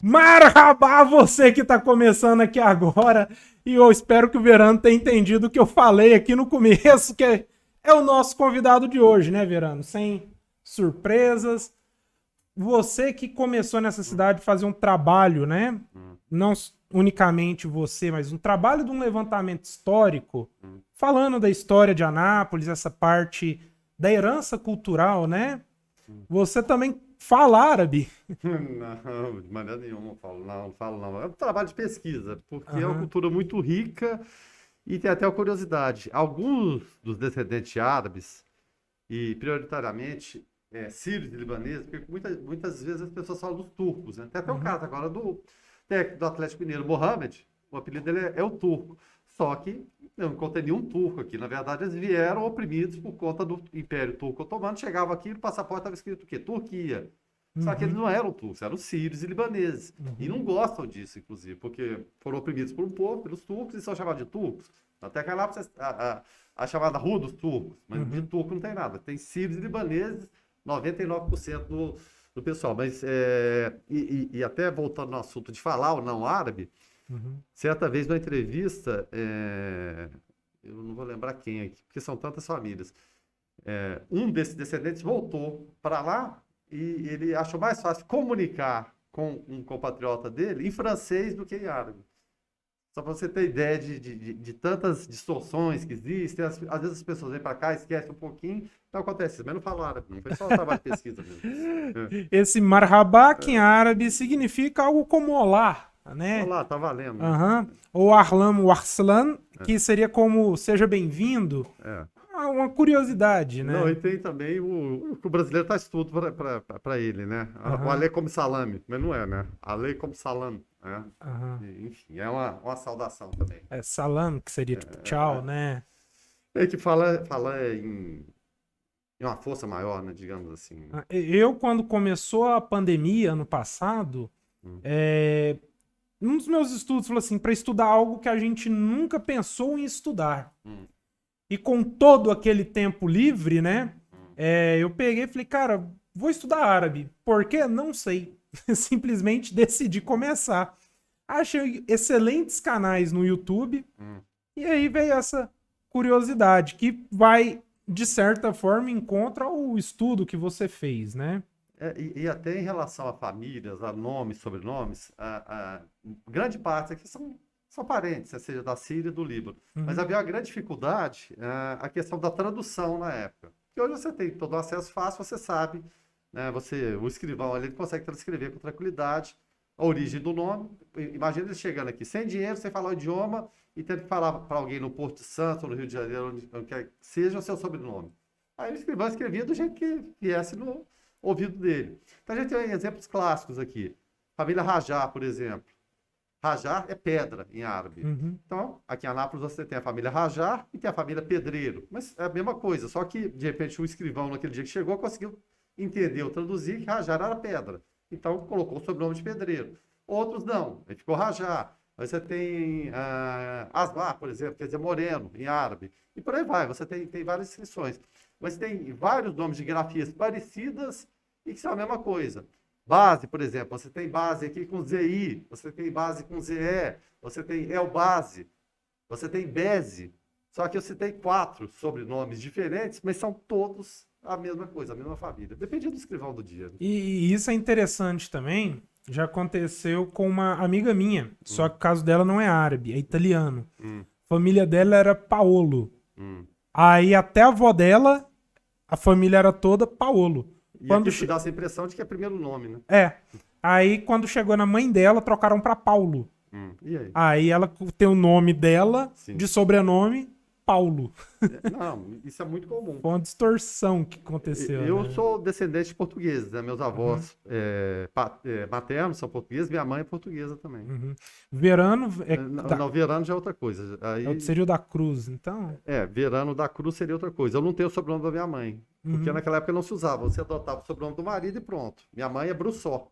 Marhaba, você que está começando aqui agora, e eu espero que o Verano tenha entendido o que eu falei aqui no começo, que é o nosso convidado de hoje, né, Verano? Sem surpresas. Você que começou nessa cidade a fazer um trabalho, né? Não unicamente você, mas um trabalho de um levantamento histórico, falando da história de Anápolis, essa parte da herança cultural, né? Você também fala árabe. Não, de maneira nenhuma, eu falo, não falo não. É um trabalho de pesquisa, porque é uma Aham. cultura muito rica e tem até uma curiosidade. Alguns dos descendentes árabes, e prioritariamente sírios e libaneses, porque muitas vezes as pessoas falam dos turcos, né? Tem até o Uhum. caso agora do técnico do Atlético Mineiro, Mohamed, o apelido dele é o Turco. Só que eu não encontrei nenhum turco aqui. Na verdade, eles vieram oprimidos por conta do Império Turco Otomano. Chegava aqui e no passaporte estava escrito o quê? Turquia. Só que eles Uhum. não eram turcos, eram sírios e libaneses. E Uhum. não gostam disso, inclusive, porque foram oprimidos por um povo, pelos turcos, e são chamados de turcos. Até que lá a chamada Rua dos Turcos, mas de Uhum. turco não tem nada. Tem sírios e libaneses, 99% do pessoal. Mas, e até voltando no assunto de falar o não árabe, Uhum. certa vez numa entrevista, eu não vou lembrar quem aqui, porque são tantas famílias. Um desses descendentes voltou para lá e ele achou mais fácil comunicar com um compatriota dele em francês do que em árabe. Só para você ter ideia de tantas distorções que existem, às vezes as pessoas vêm para cá, esquecem um pouquinho, não acontece isso, mas não falo árabe, não foi só o trabalho de pesquisa mesmo. Esse marhaba, que em árabe significa algo como olá, Olha né? lá, tá valendo, né? Aham. Ou Arlam o Arslan, que seria como seja bem-vindo. É. Ah, uma curiosidade, Não, e né? tem também o brasileiro traz tudo para ele, né? O Aham. alê como salame, mas não é, né? Alê como salame, né? Aham. Enfim, é uma saudação também. É salam, que seria tipo tchau, né? É que fala em uma força maior, né? Digamos assim. Né? Eu, quando começou a pandemia ano passado, Hum, é, um dos meus estudos falou assim, para estudar algo que a gente nunca pensou em estudar. hum, E com todo aquele tempo livre, né? hum, Eu peguei e falei, cara, vou estudar árabe. Por quê? Não sei. Simplesmente decidi começar. Achei excelentes canais no YouTube. hum. E aí veio essa curiosidade, que vai, de certa forma, em contra o estudo que você fez, né? E até em relação a famílias, a nomes, sobrenomes, grande parte aqui são parentes, né, seja da Síria e do Líbano. Mas Uhum. havia uma grande dificuldade, a questão da tradução na época. E hoje você tem todo o acesso fácil, você sabe, né, o escrivão ali ele consegue transcrever com tranquilidade a origem do nome. Imagina ele chegando aqui sem dinheiro, sem falar o idioma, e tendo que falar para alguém no Porto de Santos ou no Rio de Janeiro, onde quer que seja o seu sobrenome. Aí o escrivão escrevia do jeito que viesse no ouvido dele. Então a gente tem exemplos clássicos aqui. Família Rajar, por exemplo. Rajar é pedra em árabe. Uhum. Então, aqui em Anápolis você tem a família Rajar e tem a família Pedreiro. Mas é a mesma coisa, só que de repente o escrivão naquele dia que chegou conseguiu entender ou traduzir que Rajar era pedra. Então colocou o sobrenome de Pedreiro. Outros não, aí ficou Rajar. Aí você tem Asmar, por exemplo, quer dizer moreno em árabe. E por aí vai, você tem várias inscrições. Mas tem vários nomes de grafias parecidas e que são a mesma coisa. Base, por exemplo, você tem base aqui com ZI, você tem base com ZE, você tem Elbase, você tem Beze. Só que eu citei 4 sobrenomes diferentes, mas são todos a mesma coisa, a mesma família. Depende do escrivão do dia. Né? E isso é interessante também. Já aconteceu com uma amiga minha, só Hum, que o caso dela não é árabe, é italiano. hum, A família dela era Paolo. hum. Aí até a avó dela, a família era toda Paolo. E Quando aqui che... dá essa impressão de que é primeiro nome, né? É. Aí quando chegou na mãe dela, trocaram pra Paulo. E aí? Aí ela tem o nome dela, Sim. de sobrenome, Paulo. Não, isso é muito comum. Foi uma distorção que aconteceu, Eu né? sou descendente de portugueses, né? Meus Uhum, avós maternos são portugueses, minha mãe é portuguesa também. uhum. Verano Não, não, Verano já é outra coisa. Aí, seria o da Cruz, então. Verano da Cruz seria outra coisa. Eu não tenho o sobrenome da minha mãe, porque Uhum. naquela época não se usava. Você adotava o sobrenome do marido e pronto. Minha mãe é Brussó.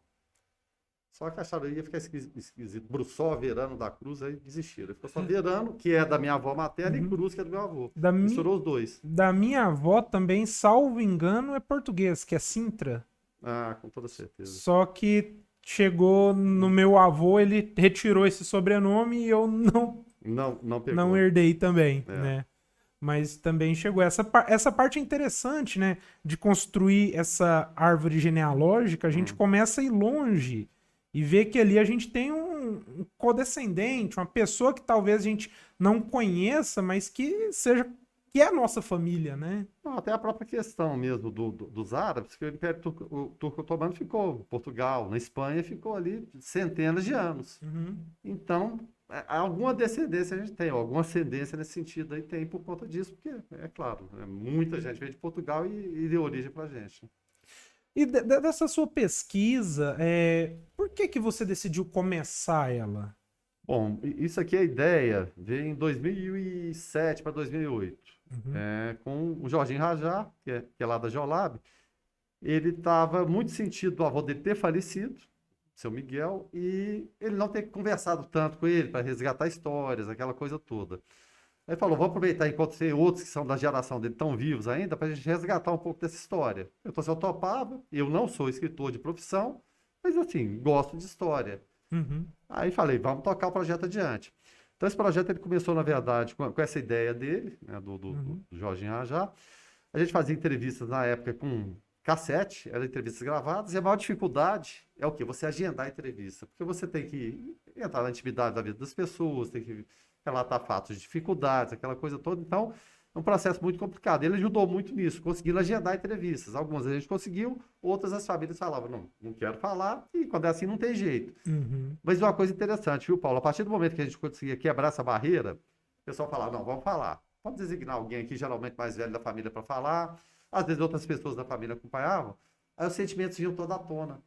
Só que acharam que ia ficar esquisito. Brussó, Verano da Cruz, aí desistiram. Ficou só Verano, que é da minha avó materna, e Uhum. Cruz, que é do meu avô. Da, mi... Misturou os dois. da minha avó também, salvo engano, é português, que é Sintra. Ah, com toda certeza. Só que chegou no meu avô, ele retirou esse sobrenome e eu Não pegou. não herdei também, É. né? Mas também chegou. Essa parte é interessante, né? De construir essa árvore genealógica, a gente começa a ir longe e ver que ali a gente tem um codescendente, uma pessoa que talvez a gente não conheça, mas que é a nossa família, né? Não, até a própria questão mesmo dos árabes, que o Império Turco Otomano ficou em Portugal, na Espanha ficou ali centenas de anos. Uhum. Então, alguma descendência a gente tem, alguma ascendência nesse sentido aí tem por conta disso, porque, é claro, muita gente veio de Portugal e deu origem pra gente. E dessa sua pesquisa, por que você decidiu começar ela? Bom, isso aqui, a ideia veio em 2007 para 2008, Uhum. com o Jorginho Rajá, que é lá da Geolab. Ele estava muito sentido do avô dele ter falecido, seu Miguel, e ele não ter conversado tanto com ele para resgatar histórias, aquela coisa toda. Aí falou, vou aproveitar enquanto tem outros que são da geração dele tão vivos ainda, para a gente resgatar um pouco dessa história. Eu topava, eu não sou escritor de profissão, mas assim, gosto de história. Uhum. Aí falei, vamos tocar o projeto adiante. Então esse projeto ele começou, na verdade, com essa ideia dele, né, do Jorginho Rajá. A gente fazia entrevistas na época com cassete, eram entrevistas gravadas, e a maior dificuldade é o quê? Você agendar a entrevista, porque você tem que entrar na intimidade da vida das pessoas, tem que relatar fatos de dificuldades, aquela coisa toda. Então, é um processo muito complicado. Ele ajudou muito nisso, conseguindo agendar entrevistas. Algumas a gente conseguiu, outras as famílias falavam, não quero falar, e quando é assim não tem jeito. Uhum. Mas uma coisa interessante, viu, Paulo? A partir do momento que a gente conseguia quebrar essa barreira, o pessoal falava, não, vamos falar. Vamos designar alguém aqui, geralmente mais velho da família, para falar. Às vezes outras pessoas da família acompanhavam. Aí os sentimentos vinham toda à tona.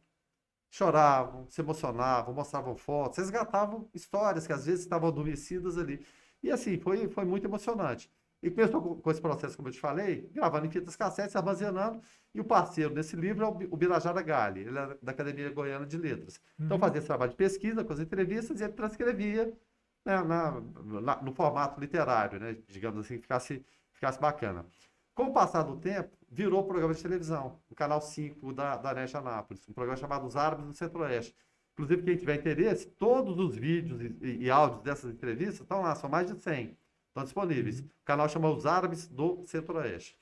Choravam, se emocionavam, mostravam fotos, resgatavam histórias que às vezes estavam adormecidas ali. E assim, foi muito emocionante. E começou com esse processo, como eu te falei, gravando em fitas cassetes, armazenando. E o parceiro desse livro é o Birajara Galli, ele é da Academia Goiana de Letras. Então fazia esse trabalho de pesquisa com as entrevistas e ele transcrevia, né, no formato literário, né, digamos assim, que ficasse bacana. Com o passar do tempo, virou programa de televisão, o canal 5 da NET Anápolis, um programa chamado Os Árabes do Centro-Oeste. Inclusive, quem tiver interesse, todos os vídeos e áudios dessas entrevistas estão lá, são mais de 100, estão disponíveis. O canal chama Os Árabes do Centro-Oeste.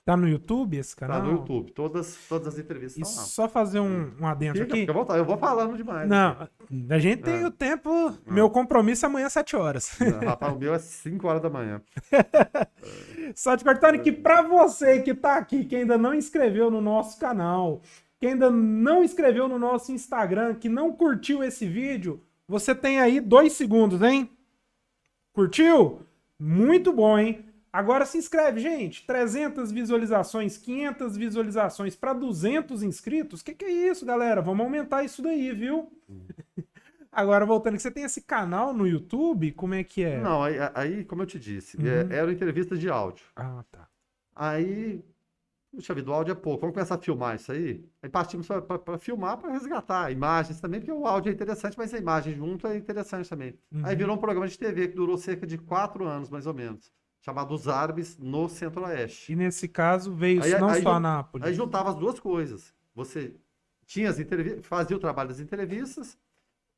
Tá no YouTube esse Tá canal? no YouTube, todas as entrevistas E estão lá. só fazer um adendo aqui. Fica à vontade, eu vou falando demais. Não, a gente tem o tempo. Meu compromisso é amanhã às 7 horas. Rapaz, o meu é 5 horas da manhã. Só te cortando que pra você que tá aqui, que ainda não inscreveu no nosso canal, que ainda não inscreveu no nosso Instagram, que não curtiu esse vídeo, você tem aí 2 segundos, hein? Curtiu? Muito bom, hein? Agora se inscreve, gente. 300 visualizações, 500 visualizações para 200 inscritos. Que é isso, galera? Vamos aumentar isso daí, viu? Agora, voltando, que você tem esse canal no YouTube, como é que é? Não, aí como eu te disse, eram entrevistas de áudio. Ah, tá. Aí, puxa vida, o áudio é pouco, vamos começar a filmar isso aí? Aí partimos para filmar, para resgatar imagens também, porque o áudio é interessante, mas a imagem junto é interessante também. Aí virou um programa de TV que durou cerca de 4 anos, mais ou menos, chamado Os Árabes no Centro-Oeste. E nesse caso veio não só Anápolis. Aí juntava as duas coisas. Você tinha as entrevistas, fazia o trabalho das entrevistas,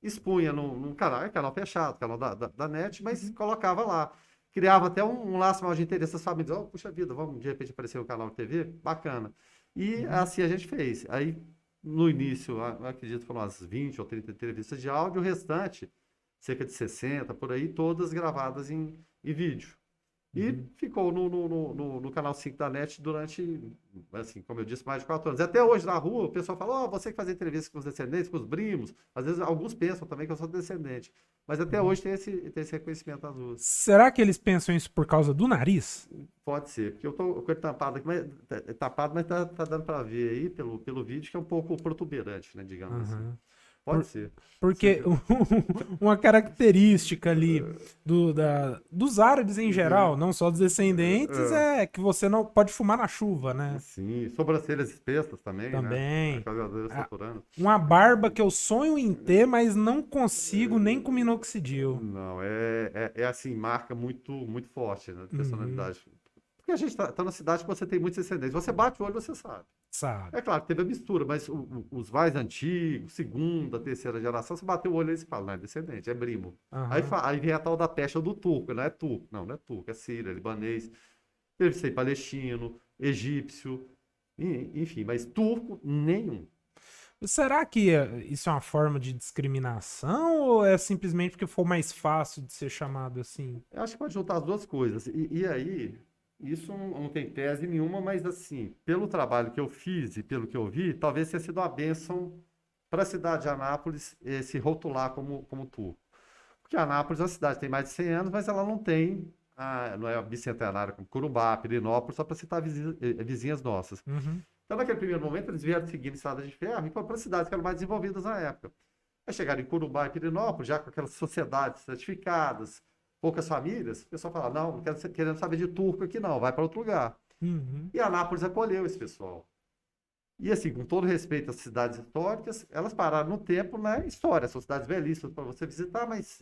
expunha num canal fechado, canal da NET, mas colocava lá. Criava até um laço maior de interesse das famílias. Oh, puxa vida, vamos de repente aparecer no canal de TV? Bacana. E assim a gente fez. Aí, no início, acredito que foram umas 20 ou 30 entrevistas de áudio, o restante, cerca de 60, por aí, todas gravadas em vídeo. E ficou no canal 5 da NET durante, assim, como eu disse, mais de 4 anos. Até hoje na rua, o pessoal fala, você que faz entrevista com os descendentes, com os primos. Às vezes alguns pensam também que eu sou descendente. Mas até hoje tem esse reconhecimento nas ruas. Será que eles pensam isso por causa do nariz? Pode ser, porque eu tô com ele tampado aqui, mas tá dando para ver aí pelo vídeo que é um pouco protuberante, né, digamos assim. Pode ser. Porque uma característica ali dos árabes em geral, não só dos descendentes, é que você não pode fumar na chuva, né? Sim, sobrancelhas espessas também, também. Né? Uma barba que eu sonho em ter, mas não consigo nem com minoxidil. Não, é assim, marca muito, muito forte, né, personalidade. Porque a gente tá na cidade que você tem muitos descendentes. Você bate o olho, você sabe. Sabe. É claro que teve a mistura, mas os mais antigos, segunda, terceira geração, você bateu o olho e você fala, não, é descendente, é primo. Aí, Aham. aí vem a tal da pecha do turco, não é turco, não é turco, é sírio, é libanês, deve ser palestino, egípcio, enfim, mas turco, nenhum. Será que isso é uma forma de discriminação ou é simplesmente porque for mais fácil de ser chamado assim? Eu acho que pode juntar as duas coisas. E aí, isso não tem tese nenhuma, mas assim, pelo trabalho que eu fiz e pelo que eu vi, talvez tenha sido uma bênção para a cidade de Anápolis se rotular como turco. Porque Anápolis é uma cidade que tem mais de 100 anos, mas ela não tem, não é bicentenária como Corumbá, Pirenópolis, só para citar vizinhas nossas. Uhum. Então, naquele primeiro momento, eles vieram seguindo estradas de ferro e foram para cidades que eram mais desenvolvidas na época. Aí chegaram em Corumbá e Pirenópolis, já com aquelas sociedades certificadas, poucas famílias, o pessoal fala, não quero querendo saber de turco aqui não, vai para outro lugar. Uhum. E Anápolis acolheu esse pessoal. E assim, com todo respeito às cidades históricas, elas pararam no tempo na história, são cidades belíssimas para você visitar, mas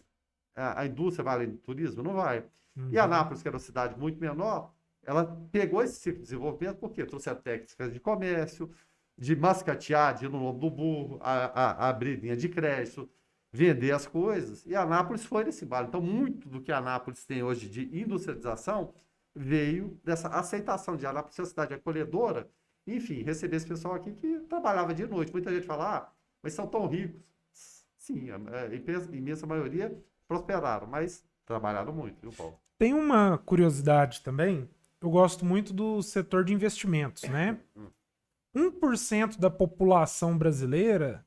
a indústria vai além do turismo? Não vai. E Uhum. Anápolis, que era uma cidade muito menor, ela pegou esse ciclo de desenvolvimento porque trouxe a técnica de comércio, de mascatear, de ir no lombo do burro, a abrir linha de crédito, vender as coisas. E Anápolis foi nesse embalo. Então, muito do que Anápolis tem hoje de industrialização veio dessa aceitação de Anápolis ser uma cidade acolhedora. Enfim, receber esse pessoal aqui que trabalhava de noite. Muita gente fala, mas são tão ricos. Sim, a imensa maioria prosperaram, mas trabalharam muito, viu, Paulo? Tem uma curiosidade também. Eu gosto muito do setor de investimentos, né? Hum. 1% da população brasileira,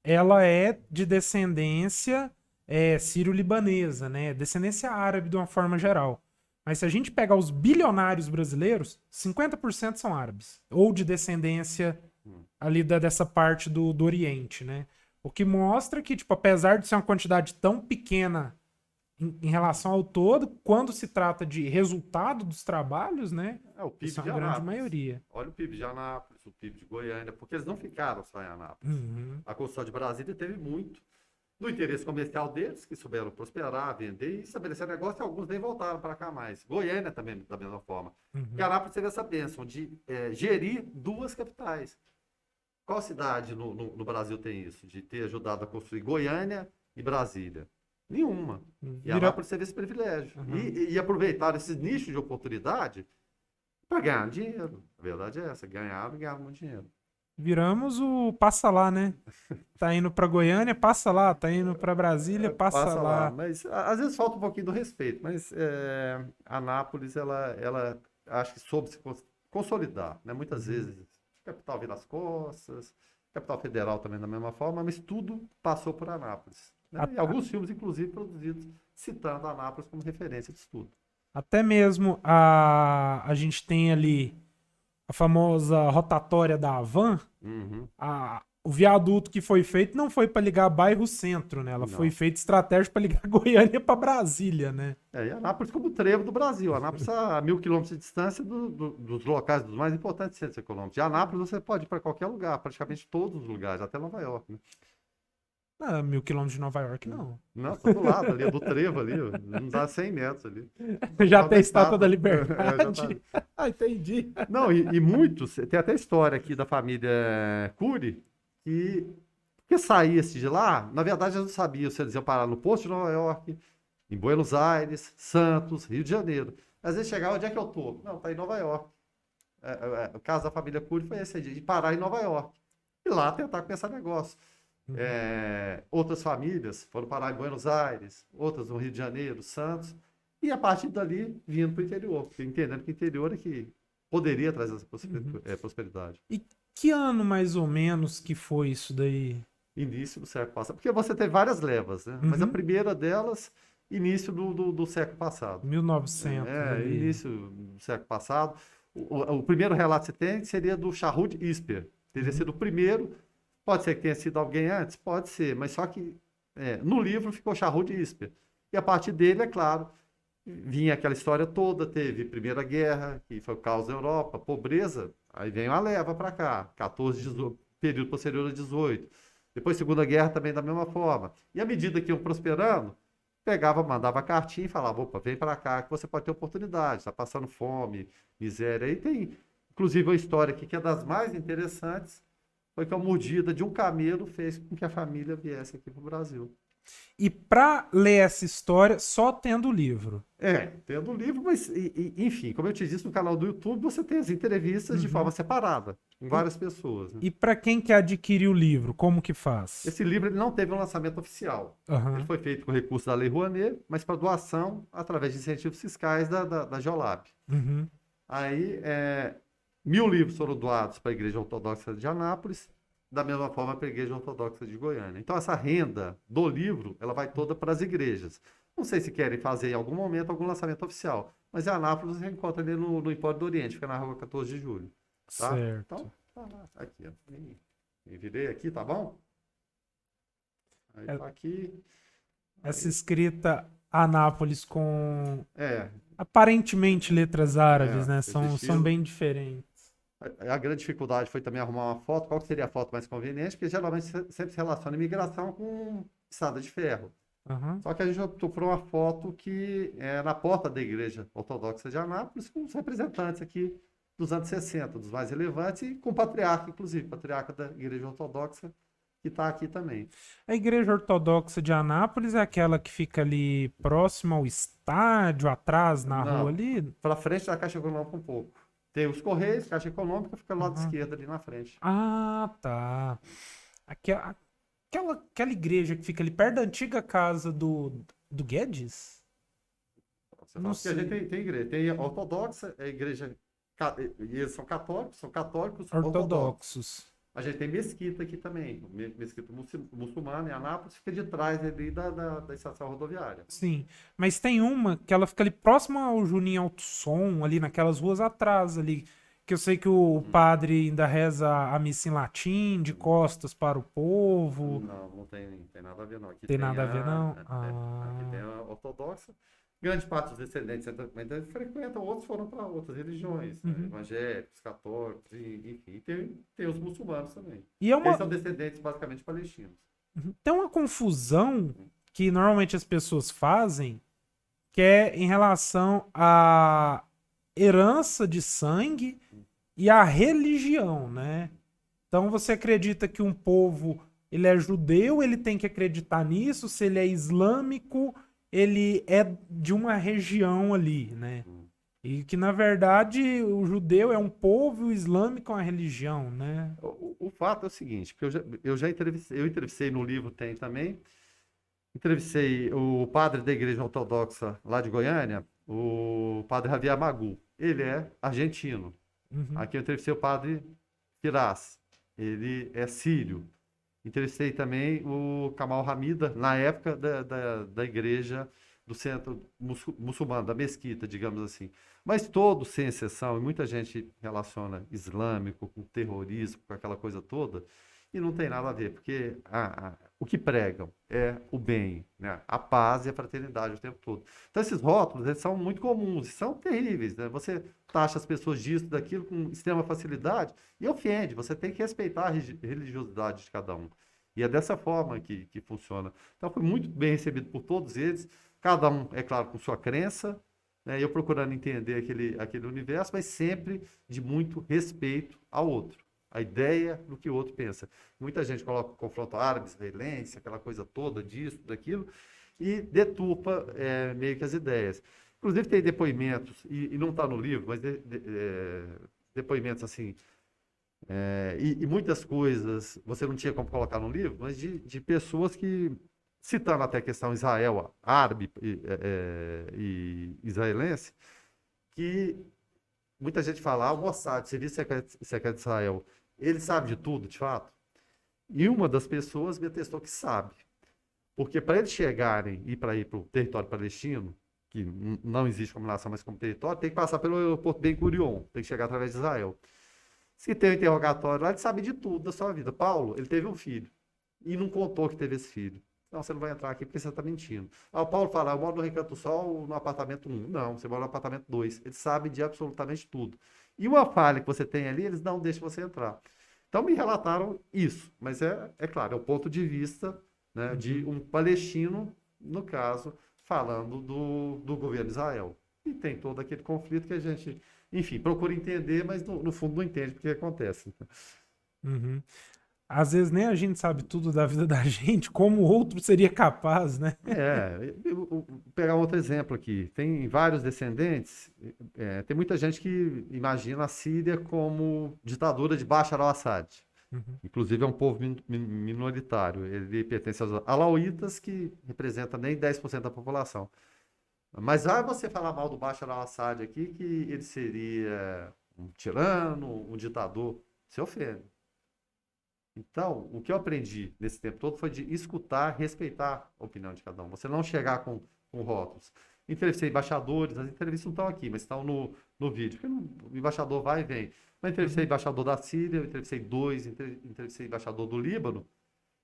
ela é de descendência sírio-libanesa, né? Descendência árabe de uma forma geral. Mas se a gente pegar os bilionários brasileiros, 50% são árabes. Ou de descendência ali dessa parte do Oriente, né? O que mostra que, tipo, apesar de ser uma quantidade tão pequena em relação ao todo, quando se trata de resultado dos trabalhos, né? É o Isso PIB é de uma grande Anápolis. maioria. Olha o PIB de Anápolis, o PIB de Goiânia, porque eles não ficaram só em Anápolis. Uhum. A construção de Brasília teve muito. No interesse comercial deles, que souberam prosperar, vender e estabelecer negócio, e alguns nem voltaram para cá mais. Goiânia também, da mesma forma. E Uhum. Anápolis teve essa bênção de gerir duas capitais. Qual cidade no Brasil tem isso? De ter ajudado a construir Goiânia e Brasília? Nenhuma. E Vira... Anápolis teve esse privilégio. Uhum. E aproveitaram esses nichos de oportunidade para ganhar dinheiro. A verdade é essa, ganharam e ganharam muito dinheiro. Viramos o passa lá, né? Tá indo pra Goiânia, passa lá. Tá indo pra Brasília, passa Passa lá, lá. mas às vezes falta um pouquinho do respeito, mas Anápolis, ela acho que soube se consolidar, né? Muitas Uhum. vezes, capital vira as costas, capital federal também da mesma forma, mas tudo passou por Anápolis, né? A- E alguns filmes, inclusive, produzidos citando Anápolis como referência de estudo. Até mesmo a gente tem ali a famosa rotatória da Havan. Uhum. O viaduto que foi feito não foi para ligar bairro centro, né? Ela foi Não. feita estratégia para ligar Goiânia para Brasília, né? E Anápolis como o trevo do Brasil. Anápolis a 1.000 quilômetros de distância dos locais, dos mais importantes centros econômicos. De Anápolis você pode ir para qualquer lugar, praticamente todos os lugares, até Nova York, né? 1.000 quilômetros de Nova York, não. Não, tá do lado ali, do trevo ali, ó, não dá 100 metros ali. Já Própria tem a Estátua da Já tá. Liberdade. Ah, entendi. Não, e muitos, tem até história aqui da família Cury, que saísse de lá, na verdade eles não sabiam se eles iam parar no posto de Nova York, em Buenos Aires, Santos, Rio de Janeiro. Às vezes chegava, onde é que eu tô? Não, tá em Nova York. O caso da família Cury foi esse aí, de parar em Nova York. E lá tentar começar negócio. Uhum. Outras famílias foram parar em Buenos Aires, outras no Rio de Janeiro, Santos, e a partir dali vindo para o interior, porque entendendo que o interior é que poderia trazer essa Uhum. prosperidade. E que ano mais ou menos que foi isso daí? Início do século passado, porque você tem várias levas, né? Mas a Uhum. primeira delas, início do século passado. 1900 ali. Início do século passado. O primeiro relato que você tem seria do Charhud Isper. Teria Uhum. sido o primeiro. Pode ser que tenha sido alguém antes? Pode ser, mas só que no livro ficou Charhud Isper. E a partir dele, é claro, vinha aquela história toda. Teve Primeira Guerra, que foi o caos da Europa, pobreza. Aí vem uma leva para cá, 14, 18, período posterior a 18. Depois, Segunda Guerra também da mesma forma. E à medida que iam prosperando, pegava, mandava cartinha e falava, opa, vem para cá que você pode ter oportunidade, está passando fome, miséria. Aí tem Inclusive, a história aqui, que é das mais interessantes, foi que a mordida de um camelo fez com que a família viesse aqui para o Brasil. E pra ler essa história, só tendo o livro. Tendo o livro, mas, enfim, como eu te disse, no canal do YouTube, você tem as entrevistas de forma separada, com várias pessoas. Né? E pra quem quer adquirir o livro, como que faz? Esse livro ele não teve um lançamento oficial. Ele foi feito com recurso da Lei Rouanet, mas para doação através de incentivos fiscais da Geolab. Aí, 1.000 livros foram doados para a Igreja Ortodoxa de Anápolis, da mesma forma para a Igreja Ortodoxa de Goiânia. Então, essa renda do livro, ela vai toda para as igrejas. Não sei se querem fazer em algum momento algum lançamento oficial, mas em Anápolis você encontra ali no Empório do Oriente, fica na rua 14 de julho. Tá? Certo. Então, tá lá, aqui, ó. Me virei aqui, tá bom? Aí tá aqui. Essa escrita Anápolis com É, aparentemente letras árabes, né? esse São estilo. bem diferentes. A grande dificuldade foi também arrumar uma foto. Qual que seria a foto mais conveniente? Porque geralmente sempre se relaciona imigração com estrada de ferro. Aham. Só que a gente optou por uma foto que é na porta da Igreja Ortodoxa de Anápolis, com os representantes aqui dos anos 60, dos mais relevantes, e com o patriarca, inclusive, patriarca da Igreja Ortodoxa, que está aqui também. A Igreja Ortodoxa de Anápolis é aquela que fica ali próxima ao estádio, atrás, na Não, rua ali? para frente da Caixa Econômica um pouco. Tem os Correios, Caixa Econômica, fica do lado Aham. esquerdo ali na frente. Ah, tá. Aquela igreja que fica ali perto da antiga casa do Guedes? Você Não fala, porque a gente sei. tem igreja, tem a ortodoxa, é a igreja, e eles são católicos ortodoxos. Ortodoxos. A gente tem mesquita aqui também, mesquita muçulmana em Anápolis, fica de trás ali da estação rodoviária. Sim, mas tem uma que ela fica ali próxima ao Juninho Alto Som, ali naquelas ruas atrás ali, que eu sei que o padre ainda reza a missa em latim, de costas para o povo. Não tem nada a ver não. Aqui Tem nada a ver, não? aqui tem a ortodoxa. Grande parte dos descendentes ainda frequentam, outros foram para outras religiões, né? Evangélicos, católicos, enfim. E tem os muçulmanos também. E é Eles uma, são descendentes basicamente palestinos. tem uma confusão que normalmente as pessoas fazem, que é em relação à herança de sangue e à religião, né? Então você acredita que um povo, ele é judeu, ele tem que acreditar nisso, se ele é islâmico, ele é de uma região ali, né? E que na verdade o judeu é um povo e o islâmico é uma religião, né? O fato é o seguinte, que eu já entrevistei no livro, tem também, entrevistei o padre da Igreja Ortodoxa lá de Goiânia, o padre Javier Magu. Ele é argentino. Aqui eu entrevistei o padre Firas. Ele é sírio. Entrevistei também o Kamal Hamida, na época da igreja do centro muçulmano, da mesquita, digamos assim. Mas todos, sem exceção, e muita gente relaciona islâmico com terrorismo, com aquela coisa toda, e não tem nada a ver, porque o que pregam é o bem, né? A paz e a fraternidade o tempo todo. Então esses rótulos, eles são muito comuns, e são terríveis, né? Você taxa as pessoas disso, daquilo com extrema facilidade e ofende. Você tem que respeitar a religiosidade de cada um. E é dessa forma que funciona. Então foi muito bem recebido por todos eles, cada um, é claro, com sua crença, né? Eu procurando entender aquele universo, mas sempre de muito respeito ao outro. A ideia do que o outro pensa. Muita gente coloca o confronto árabe-israelense, aquela coisa toda disso, daquilo, e deturpa meio que as ideias. Inclusive tem depoimentos, e não está no livro, mas depoimentos assim, e muitas coisas você não tinha como colocar no livro, mas de pessoas que, citando até a questão Israel, árabe e israelense, que muita gente fala, o Mossad, Serviço Secreto de Israel, ele sabe de tudo, de fato? E uma das pessoas me atestou que sabe. Porque para eles chegarem e para ir para o território palestino, que não existe como nação, mas como território, tem que passar pelo aeroporto Ben Gurion, tem que chegar através de Israel. Se tem um interrogatório lá, ele sabe de tudo da sua vida. Paulo, ele teve um filho e não contou que teve esse filho. Não, você não vai entrar aqui porque você está mentindo. O Paulo fala, eu moro no Recanto do Sol, no apartamento 1. Não, você mora no apartamento 2. Ele sabe de absolutamente tudo. E uma falha que você tem ali, eles não deixam você entrar. Então me relataram isso, mas é claro, é o ponto de vista, né, de um palestino, no caso, falando do governo de Israel. E tem todo aquele conflito que a gente Enfim, procura entender, mas no fundo não entende porque acontece. Uhum. Às vezes nem a gente sabe tudo da vida da gente, como o outro seria capaz, né? Vou pegar outro exemplo aqui. Tem vários descendentes, tem muita gente que imagina a Síria como ditadura de Bashar al-Assad. Uhum. Inclusive é um povo minoritário. Ele pertence aos alauítas, que representa nem 10% da população. Mas vai você falar mal do Bashar al-Assad aqui, que ele seria um tirano, um ditador. Você ofende. Então, o que eu aprendi nesse tempo todo foi de escutar, respeitar a opinião de cada um. Você não chegar com rótulos. Entrevistei embaixadores, as entrevistas não estão aqui, mas estão no vídeo. Porque o embaixador vai e vem. Mas entrevistei embaixador da Síria, entrevistei dois, entrevistei embaixador do Líbano.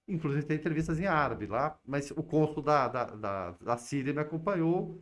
Inclusive tem entrevistas em árabe lá, mas o cônsul da Síria me acompanhou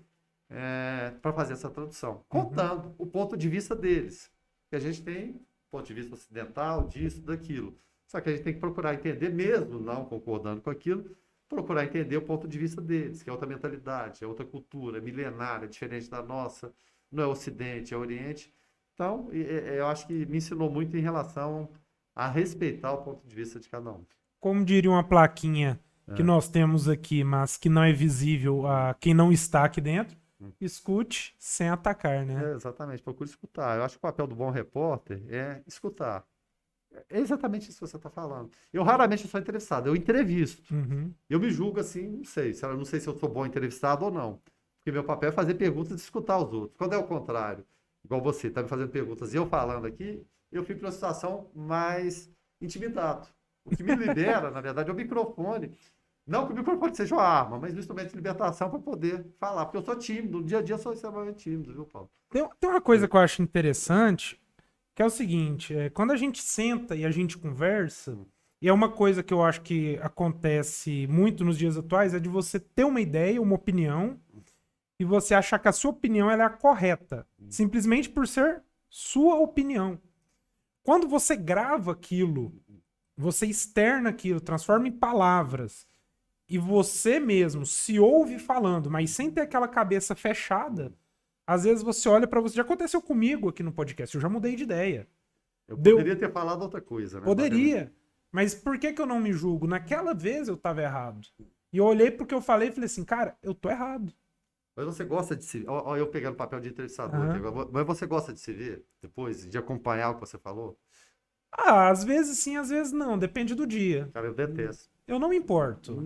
para fazer essa tradução, contando o ponto de vista deles. Que a gente tem ponto de vista ocidental, disso, daquilo. Só que a gente tem que procurar entender, mesmo não concordando com aquilo, procurar entender o ponto de vista deles, que é outra mentalidade, é outra cultura, é milenária, é diferente da nossa, não é Ocidente, é Oriente. Então, eu acho que me ensinou muito em relação a respeitar o ponto de vista de cada um. Como diria uma plaquinha que nós temos aqui, mas que não é visível a quem não está aqui dentro, escute sem atacar, né? Exatamente, procure escutar. Eu acho que o papel do bom repórter é escutar. É exatamente isso que você está falando. Eu raramente sou entrevistado, eu entrevisto. Uhum. Eu me julgo assim, não sei se eu sou bom entrevistado ou não. Porque meu papel é fazer perguntas e escutar os outros. Quando é o contrário, igual você está me fazendo perguntas e eu falando aqui, eu fico numa situação mais intimidado. O que me libera, na verdade, é o microfone. Não que o microfone seja uma arma, mas um instrumento de libertação para poder falar. Porque eu sou tímido, no dia a dia eu sou extremamente tímido, viu, Paulo? Tem uma coisa que eu acho interessante, que é o seguinte, quando a gente senta e a gente conversa, e é uma coisa que eu acho que acontece muito nos dias atuais, é de você ter uma ideia, uma opinião, e você achar que a sua opinião ela é a correta, simplesmente por ser sua opinião. Quando você grava aquilo, você externa aquilo, transforma em palavras, e você mesmo se ouve falando, mas sem ter aquela cabeça fechada, às vezes você olha pra você. Já aconteceu comigo aqui no podcast, eu já mudei de ideia. Eu poderia ter falado outra coisa, né? Poderia. Mas por que eu não me julgo? Naquela vez eu tava errado. E eu olhei pro que eu falei e falei assim, cara, eu tô errado. Mas você gosta de se... Olha eu pegando o papel de entrevistador aqui. Mas você gosta de se ver depois, de acompanhar o que você falou? Ah, às vezes sim, às vezes não. Depende do dia. Cara, eu detesto. Eu não me importo.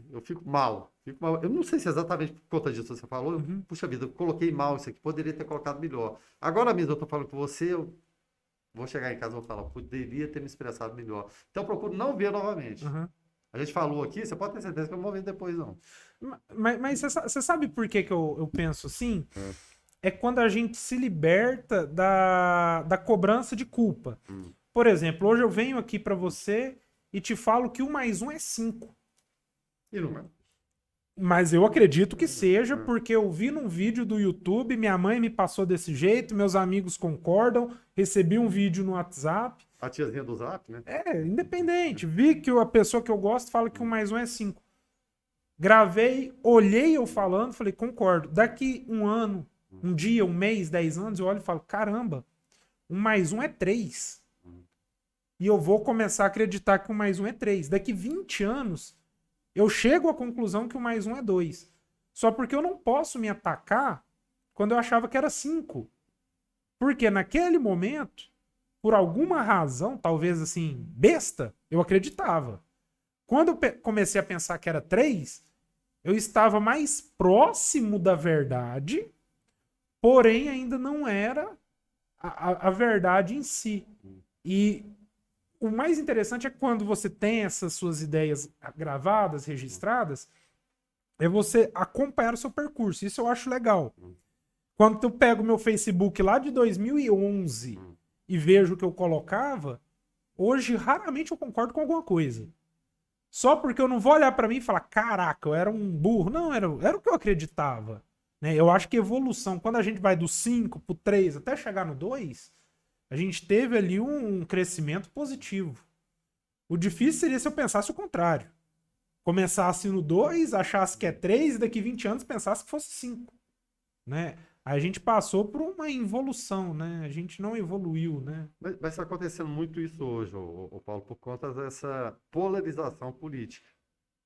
Eu fico mal. Eu não sei se é exatamente por conta disso que você falou. Puxa vida, eu coloquei mal isso aqui. Poderia ter colocado melhor. Agora mesmo eu tô falando com você, eu vou chegar em casa e vou falar, poderia ter me expressado melhor. Então eu procuro não ver novamente. A gente falou aqui, você pode ter certeza que eu não vou ver depois, não. Mas você sabe por que eu penso assim? É quando a gente se liberta da cobrança de culpa. Por exemplo, hoje eu venho aqui pra você e te falo que 1 mais 1 é 5. E não é? Mas eu acredito que seja, porque eu vi num vídeo do YouTube, minha mãe me passou desse jeito, meus amigos concordam, recebi um vídeo no WhatsApp. A tiazinha do Zap, né? Independente. Vi que a pessoa que eu gosto fala que 1 mais 1 é 5. Gravei, olhei eu falando, falei, concordo. Daqui 1 ano, um dia, 1 mês, 10 anos, eu olho e falo, caramba, 1 mais 1 é 3. E eu vou começar a acreditar que 1 mais 1 é 3. Daqui 20 anos, eu chego à conclusão que 1 mais 1 é 2. Só porque eu não posso me atacar quando eu achava que era 5. Porque naquele momento, por alguma razão, talvez assim, besta, eu acreditava. Quando eu comecei a pensar que era 3, eu estava mais próximo da verdade, porém ainda não era a verdade em si. E o mais interessante é quando você tem essas suas ideias gravadas, registradas, é você acompanhar o seu percurso. Isso eu acho legal. Quando eu pego meu Facebook lá de 2011 e vejo o que eu colocava, hoje raramente eu concordo com alguma coisa. Só porque eu não vou olhar pra mim e falar, caraca, eu era um burro. Não, era o que eu acreditava. Né? Eu acho que evolução, quando a gente vai do 5 pro 3 até chegar no 2, a gente teve ali um crescimento positivo. O difícil seria se eu pensasse o contrário. Começasse no 2, achasse que é 3 e daqui 20 anos pensasse que fosse 5. Né? A gente passou por uma involução, né? A gente não evoluiu, né? Mas está acontecendo muito isso hoje, ô Paulo, por conta dessa polarização política.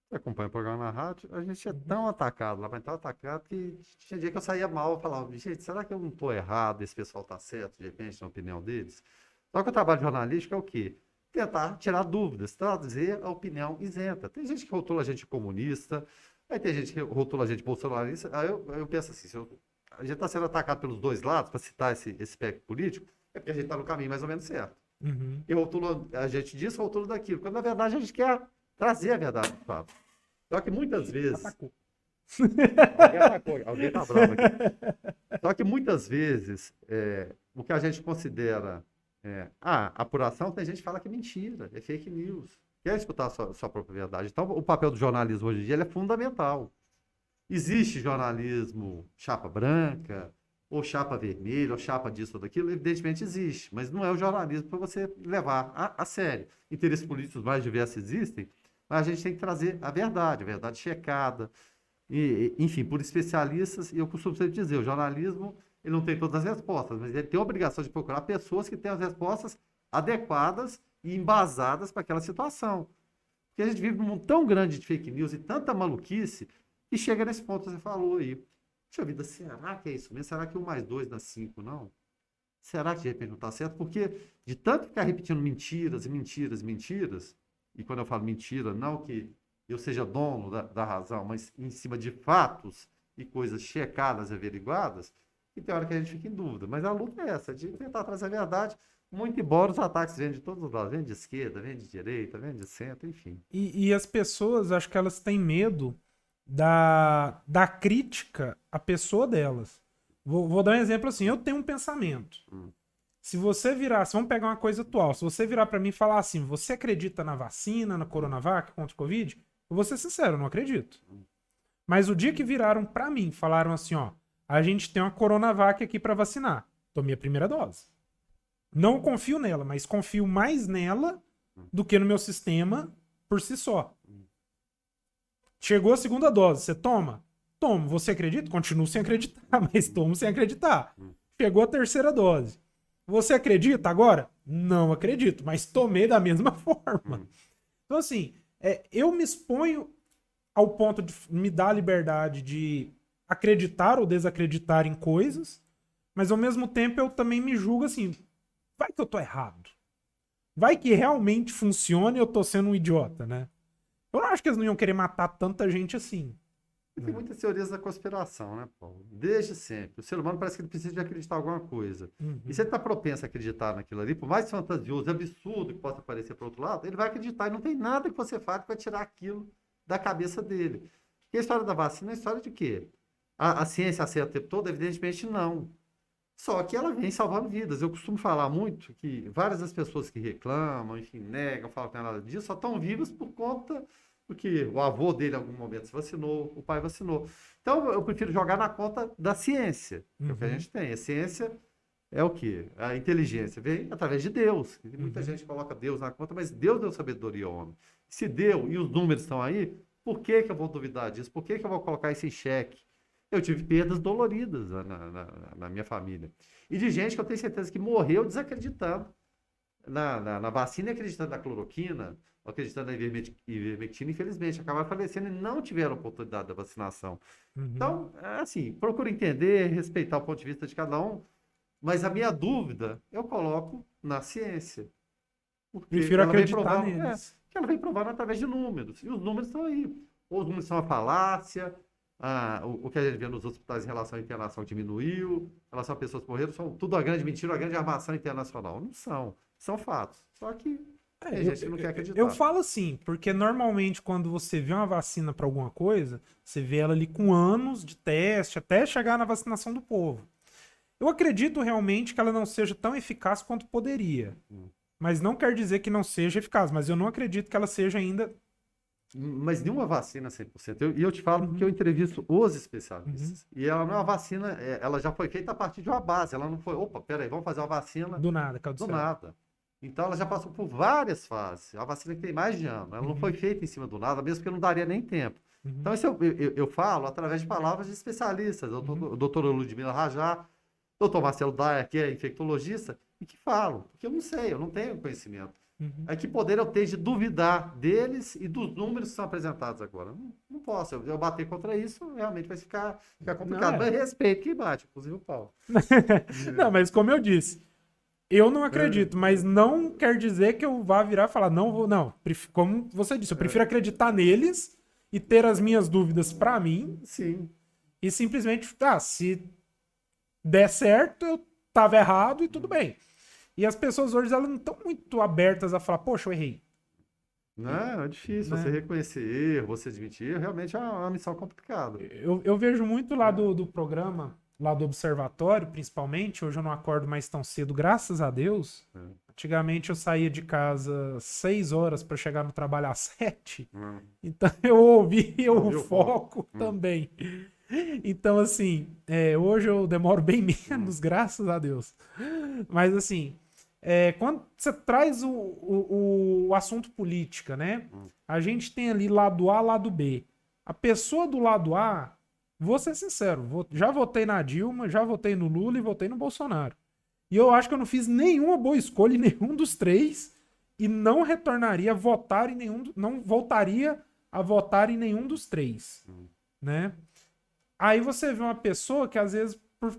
Você acompanha o programa na rádio, a gente é tão atacado lá, mas tão atacado que tinha dia que eu saía mal, eu falava, gente, será que eu não estou errado, esse pessoal está certo, de repente, na opinião deles? Só que o trabalho jornalístico é o quê? Tentar tirar dúvidas, trazer a opinião isenta. Tem gente que rotula a gente de comunista, aí tem gente que rotula a gente de bolsonarista, aí eu penso assim, a gente está sendo atacado pelos dois lados, para citar esse espectro político, é porque a gente está no caminho mais ou menos certo. Uhum. E rotula a gente disso, rotula daquilo, quando na verdade a gente quer trazer a verdade do fato. Só que muitas vezes. Atacou. Alguém atacou, alguém tá bravo aqui. Só que muitas vezes o que a gente considera apuração, tem gente que fala que é mentira, é fake news. Quer escutar a sua própria verdade. Então, o papel do jornalismo hoje em dia ele é fundamental. Existe jornalismo chapa branca, ou chapa vermelha, ou chapa disso ou daquilo, evidentemente existe, mas não é o jornalismo para você levar a sério. Interesses políticos mais diversos existem, mas a gente tem que trazer a verdade checada, enfim, por especialistas, e eu costumo sempre dizer, o jornalismo ele não tem todas as respostas, mas ele tem a obrigação de procurar pessoas que tenham as respostas adequadas e embasadas para aquela situação. Porque a gente vive num mundo tão grande de fake news e tanta maluquice, que chega nesse ponto que você falou aí. Puxa vida, será que é isso mesmo? Será que 1 mais 2 dá 5, não? Será que de repente não está certo? Porque de tanto ficar repetindo mentiras e mentiras e mentiras, e quando eu falo mentira, não que eu seja dono da razão, mas em cima de fatos e coisas checadas e averiguadas, e tem hora que a gente fica em dúvida. Mas a luta é essa, de tentar trazer a verdade, muito embora os ataques venham de todos os lados, vêm de esquerda, vêm de direita, vêm de centro, enfim. E as pessoas, acho que elas têm medo da crítica à pessoa delas. Vou dar um exemplo assim, eu tenho um pensamento. Se você virasse, vamos pegar uma coisa atual, se você virar pra mim e falar assim, você acredita na vacina, na Coronavac contra o Covid? Eu vou ser sincero, eu não acredito. Mas o dia que viraram pra mim, falaram assim, ó, a gente tem uma Coronavac aqui pra vacinar. Tomei a primeira dose. Não confio nela, mas confio mais nela do que no meu sistema por si só. Chegou a segunda dose, você toma? Tomo. Você acredita? Continuo sem acreditar, mas tomo sem acreditar. Chegou a terceira dose. Você acredita agora? Não acredito, mas tomei da mesma forma. Então, assim, eu me exponho ao ponto de me dar a liberdade de acreditar ou desacreditar em coisas, mas ao mesmo tempo eu também me julgo assim, vai que eu tô errado. Vai que realmente funciona e eu tô sendo um idiota, né? Eu não acho que eles não iam querer matar tanta gente assim. Tem muitas teorias da conspiração, né, Paulo? Desde sempre. O ser humano parece que ele precisa de acreditar em alguma coisa. E se ele está propenso a acreditar naquilo ali, por mais fantasioso e absurdo que possa parecer para outro lado, ele vai acreditar e não tem nada que você faça que vai tirar aquilo da cabeça dele. E a história da vacina é a história de quê? A ciência acerta o tempo todo? Evidentemente não. Só que ela vem salvando vidas. Eu costumo falar muito que várias das pessoas que reclamam, enfim, negam, falam que não é nada disso, só estão vivas por conta do que o avô dele em algum momento se vacinou, o pai vacinou. Então eu prefiro jogar na conta da ciência, que é o que a gente tem. A ciência é o quê? A inteligência vem através de Deus. Muita gente coloca Deus na conta, mas Deus deu sabedoria ao homem. Se deu e os números estão aí, por que eu vou duvidar disso? Por que eu vou colocar isso em xeque? Eu tive perdas doloridas na minha família. E de gente que eu tenho certeza que morreu desacreditando na vacina e acreditando na cloroquina, acreditando na ivermectina, infelizmente, acabaram falecendo e não tiveram oportunidade da vacinação. Então, assim, procuro entender, respeitar o ponto de vista de cada um, mas a minha dúvida eu coloco na ciência. Prefiro acreditar neles. Que ela vem provando através de números. E os números estão aí. Ou os números são uma falácia, o que a gente vê nos hospitais em relação à internação diminuiu, em relação a pessoas que morreram, são tudo uma grande mentira, uma grande armação internacional. Não são. São fatos. Só que tem gente que não quer acreditar. Eu falo assim, porque normalmente quando você vê uma vacina para alguma coisa, você vê ela ali com anos de teste, até chegar na vacinação do povo. Eu acredito realmente que ela não seja tão eficaz quanto poderia. Mas não quer dizer que não seja eficaz, mas eu não acredito que ela seja ainda... Mas nenhuma vacina 100%. E eu te falo porque eu entrevisto os especialistas. E ela não é uma vacina, ela já foi feita a partir de uma base. Ela não foi, opa, peraí, vamos fazer uma vacina... Do nada, caiu do céu. Do nada. Então ela já passou por várias fases. A vacina que tem mais de ano. Ela não foi feita em cima do nada, mesmo porque não daria nem tempo. Então, isso eu falo através de palavras de especialistas, doutora Ludmila Rajá, doutor Marcelo Daia, que é infectologista, e que falam, porque eu não sei, eu não tenho conhecimento. É que poder eu tenho de duvidar deles e dos números que são apresentados agora. Não posso, eu bater contra isso, realmente vai ficar complicado. Mas respeito quem bate, inclusive o Paulo. Não, mas como eu disse, eu não acredito, mas não quer dizer que eu vá virar e falar, não vou, não. Como você disse, eu prefiro acreditar neles e ter as minhas dúvidas pra mim. Sim. E simplesmente, se der certo, eu tava errado e tudo bem. E as pessoas hoje, elas não estão muito abertas a falar, poxa, eu errei. Não, é difícil. Né? Você reconhecer erro, você admitir erro, realmente é uma missão complicada. Eu vejo muito lá do programa, lá do Observatório, principalmente. Hoje eu não acordo mais tão cedo, graças a Deus. Antigamente eu saía de casa 6 horas para chegar no trabalho às 7. Então eu ouvia o foco também. Então, assim, hoje eu demoro bem menos, graças a Deus. Mas, assim, quando você traz o assunto política, né? A gente tem ali lado A, lado B. A pessoa do lado A, vou ser sincero, já votei na Dilma, já votei no Lula e votei no Bolsonaro. E eu acho que eu não fiz nenhuma boa escolha em nenhum dos três e não retornaria a votar em nenhum, não voltaria a votar em nenhum dos três, né? Aí você vê uma pessoa que às vezes, por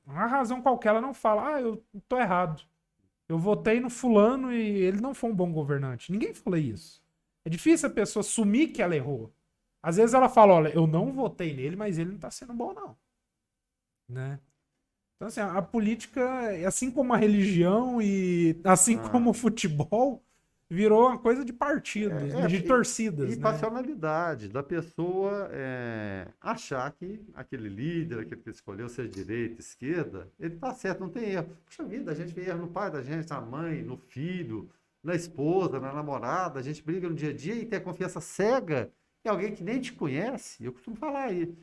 uma razão qualquer, ela não fala, eu tô errado. Eu votei no fulano e ele não foi um bom governante. Ninguém fala isso. É difícil a pessoa assumir que ela errou. Às vezes ela fala, olha, eu não votei nele, mas ele não tá sendo bom, não. Né? Então, assim, a política, assim como a religião e assim como o futebol, virou uma coisa de partidos, de torcidas. E né? passionalidade da pessoa achar que aquele líder, aquele que escolheu ser direita, esquerda, ele tá certo, não tem erro. Puxa vida, a gente vê erro no pai da gente, na mãe, no filho, na esposa, na namorada, a gente briga no dia a dia e tem a confiança cega em alguém que nem te conhece. Eu costumo falar aí.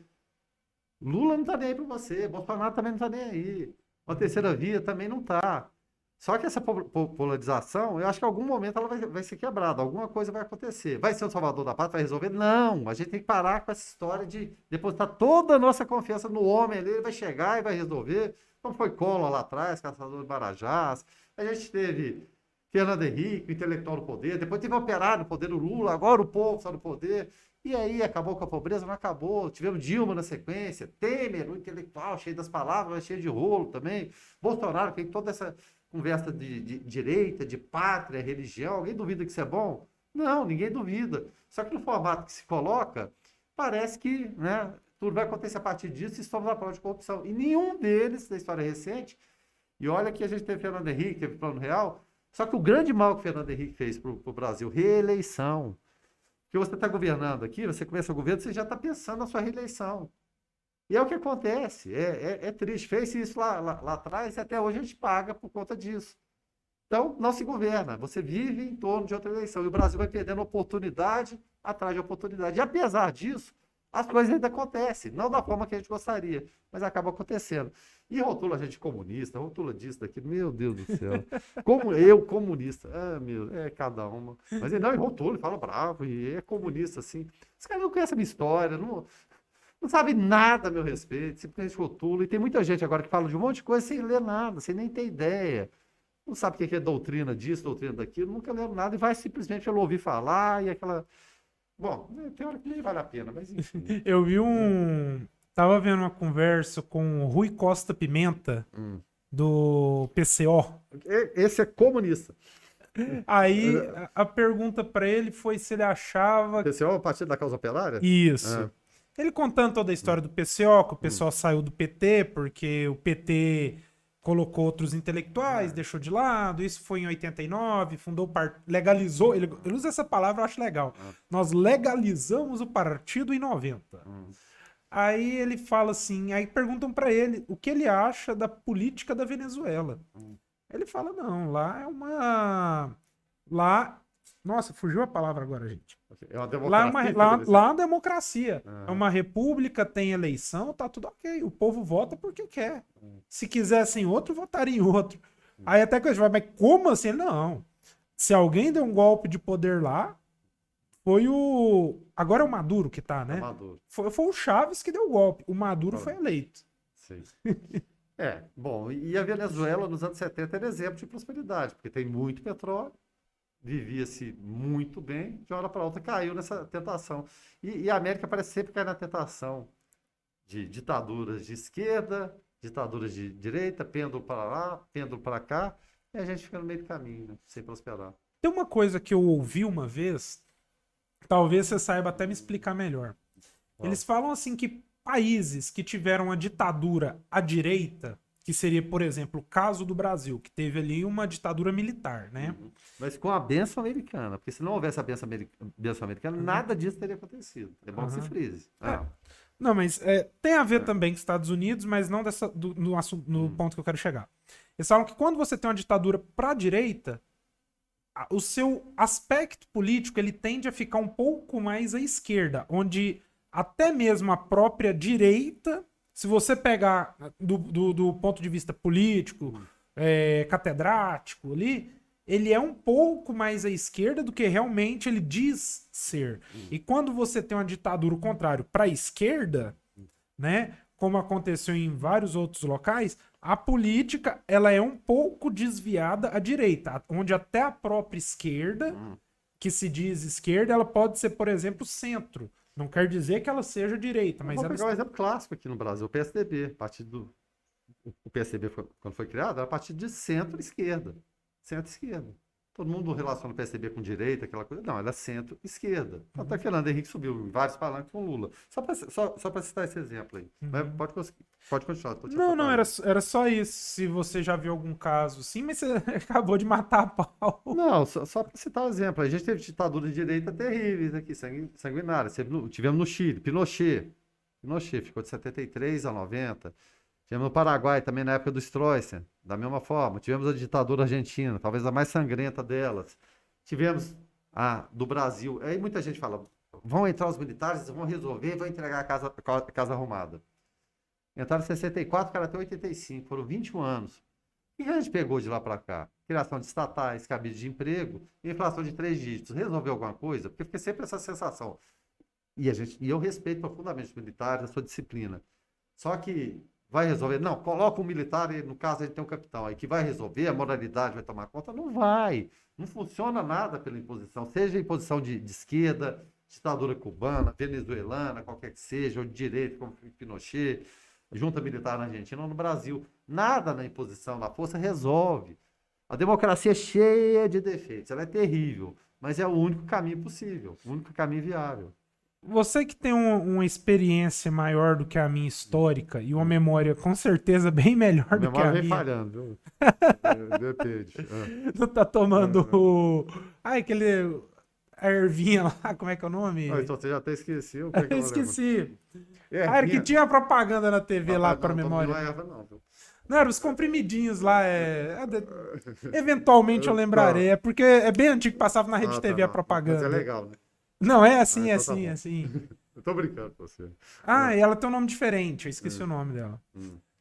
Lula não tá nem aí pra você, Bolsonaro também não tá nem aí. Uma terceira via também não tá. Só que essa polarização, eu acho que em algum momento ela vai ser quebrada, alguma coisa vai acontecer. Vai ser o salvador da pátria, vai resolver? Não, a gente tem que parar com essa história de depositar toda a nossa confiança no homem ali, ele vai chegar e vai resolver. Como foi Collor lá atrás, caçador de Marajás. A gente teve Fernando Henrique, o intelectual do poder, depois teve o operário no poder, o Lula, agora o povo está no poder. E aí, acabou com a pobreza? Não acabou. Tivemos Dilma na sequência, Temer, o intelectual, cheio das palavras, mas cheio de rolo também. Bolsonaro, que tem toda essa conversa de direita, de pátria, religião. Alguém duvida que isso é bom? Não, ninguém duvida. Só que no formato que se coloca, parece que tudo vai acontecer a partir disso e estamos à prova de corrupção. E nenhum deles, da história recente, e olha que a gente teve Fernando Henrique, teve Plano Real, só que o grande mal que o Fernando Henrique fez para o Brasil, reeleição. Porque você está governando aqui, você começa o governo, você já está pensando na sua reeleição. E é o que acontece. É triste. Fez isso lá atrás e até hoje a gente paga por conta disso. Então, não se governa. Você vive em torno de outra eleição. E o Brasil vai perdendo oportunidade atrás de oportunidade. E apesar disso, as coisas ainda acontecem. Não da forma que a gente gostaria, mas acaba acontecendo. E rotula a gente comunista, rotula disso, daquilo. Meu Deus do céu. Como eu, comunista. Cada uma. Mas ele não, rotula, fala bravo, e é comunista, assim. Esse cara não conhece a minha história, não sabe nada a meu respeito, simplesmente rotula. E tem muita gente agora que fala de um monte de coisa sem ler nada, sem nem ter ideia. Não sabe o que é doutrina disso, doutrina daquilo, nunca leu nada e vai simplesmente pelo ouvir falar e aquela... Bom, tem hora que nem vale a pena, mas enfim. Eu vi Tava vendo uma conversa com o Rui Costa Pimenta, do PCO. Esse é comunista. Aí a pergunta pra ele foi se ele achava... PCO é o Partido da Causa Operária? Isso. Ele contando toda a história do PCO, que o pessoal saiu do PT, porque o PT colocou outros intelectuais, deixou de lado, isso foi em 89, fundou o partido, legalizou, ele usa essa palavra, eu acho legal. Nós legalizamos o partido em 90. Aí ele fala assim, aí perguntam pra ele o que ele acha da política da Venezuela. Ele fala, não, lá é uma... Nossa, fugiu a palavra agora, gente. É uma democracia. Lá é uma democracia. É uma república, tem eleição, tá tudo ok. O povo vota porque quer. Se quisessem outro, votaria em outro. Aí até que a gente vai, mas como assim? Não. Se alguém der um golpe de poder lá, foi o. Agora é o Maduro que tá, É né? Maduro. Foi o Chaves que deu o golpe. O Maduro Foi. foi eleito. Sim. Bom, e a Venezuela nos anos 70 era exemplo de prosperidade, porque tem muito petróleo, vivia-se muito bem, de uma hora para outra caiu nessa tentação. E a América parece sempre cair na tentação de ditaduras de esquerda, ditaduras de direita, pêndulo para lá, pêndulo para cá, e a gente fica no meio do caminho, né, sem prosperar. Tem uma coisa que eu ouvi uma vez, talvez você saiba até me explicar melhor. Ó, Eles falam assim que países que tiveram uma ditadura à direita, que seria, por exemplo, o caso do Brasil, que teve ali uma ditadura militar, né? mas com a bênção americana, porque se não houvesse a bênção americana, Uhum. nada disso teria acontecido. É bom que se Aham. frise. Não, mas tem a ver também com os Estados Unidos, mas não no ponto que eu quero chegar. Eles falam que quando você tem uma ditadura pra direita, o seu aspecto político ele tende a ficar um pouco mais à esquerda, onde até mesmo a própria direita, se você pegar do ponto de vista político, catedrático ali, ele é um pouco mais à esquerda do que realmente ele diz ser. E quando você tem uma ditadura, o contrário, para a esquerda, né, como aconteceu em vários outros locais, a política ela é um pouco desviada à direita, onde até a própria esquerda, que se diz esquerda, ela pode ser, por exemplo, centro. Não quer dizer que ela seja direita, mas Vou ela pegar um está... exemplo clássico aqui no Brasil, o PSDB. O PSDB, quando foi criado, era partido de centro-esquerda. Centro-esquerda. Todo mundo relaciona o PSDB com direita, aquela coisa. Não, ela é centro-esquerda. Até que Fernando Henrique subiu em vários palanques com Lula. Só para citar esse exemplo aí. Mas pode continuar. Tô te Não, atrapalhando. era só isso. Se você já viu algum caso, sim, mas você acabou de matar a pau. Não, só para citar um exemplo. A gente teve ditaduras de direita terríveis aqui, sanguinárias. Tivemos no Chile, Pinochet. Pinochet ficou de 73 a 90. Tivemos no Paraguai também na época do Stroessner, da mesma forma. Tivemos a ditadura argentina, talvez a mais sangrenta delas. Tivemos a do Brasil. Aí muita gente fala, vão entrar os militares, vão resolver, vão entregar a casa arrumada. Entraram em 64, cara, até 85, foram 21 anos. O que a gente pegou de lá para cá? Criação de estatais, cabide de emprego, inflação de 3 dígitos. Resolveu alguma coisa? Porque fica sempre essa sensação. E eu respeito profundamente os militares, a sua disciplina. Só que vai resolver? Não, coloca um militar, e no caso a gente tem um capitão aí, que vai resolver, a moralidade vai tomar conta? Não vai. Não funciona nada pela imposição, seja imposição de esquerda, ditadura cubana, venezuelana, qualquer que seja, ou de direita, como Pinochet, junta militar na Argentina ou no Brasil. Nada na imposição, na força resolve. A democracia é cheia de defeitos, ela é terrível, mas é o único caminho possível, o único caminho viável. Você que tem uma experiência maior do que a minha histórica e uma memória com certeza bem melhor A do que a memória vem minha. falhando, viu? Depende. Não tá tomando o. Ai, aquele. A ervinha lá, como é que é o nome? Então você já até esqueceu. O que é que Eu eu lembro? esqueci. É, Ah, era que tinha propaganda na TV lá pra não, memória. Não é erva, não, viu? Não, eram os comprimidinhos lá. Eventualmente eu lembrarei. É porque é bem antigo que passava na Rede TV a Não. propaganda. Mas é legal, né? Não, é assim, é Então tá assim, bom. é assim. Eu tô brincando com você. Ah, e ela tem um nome diferente. Eu esqueci o nome dela.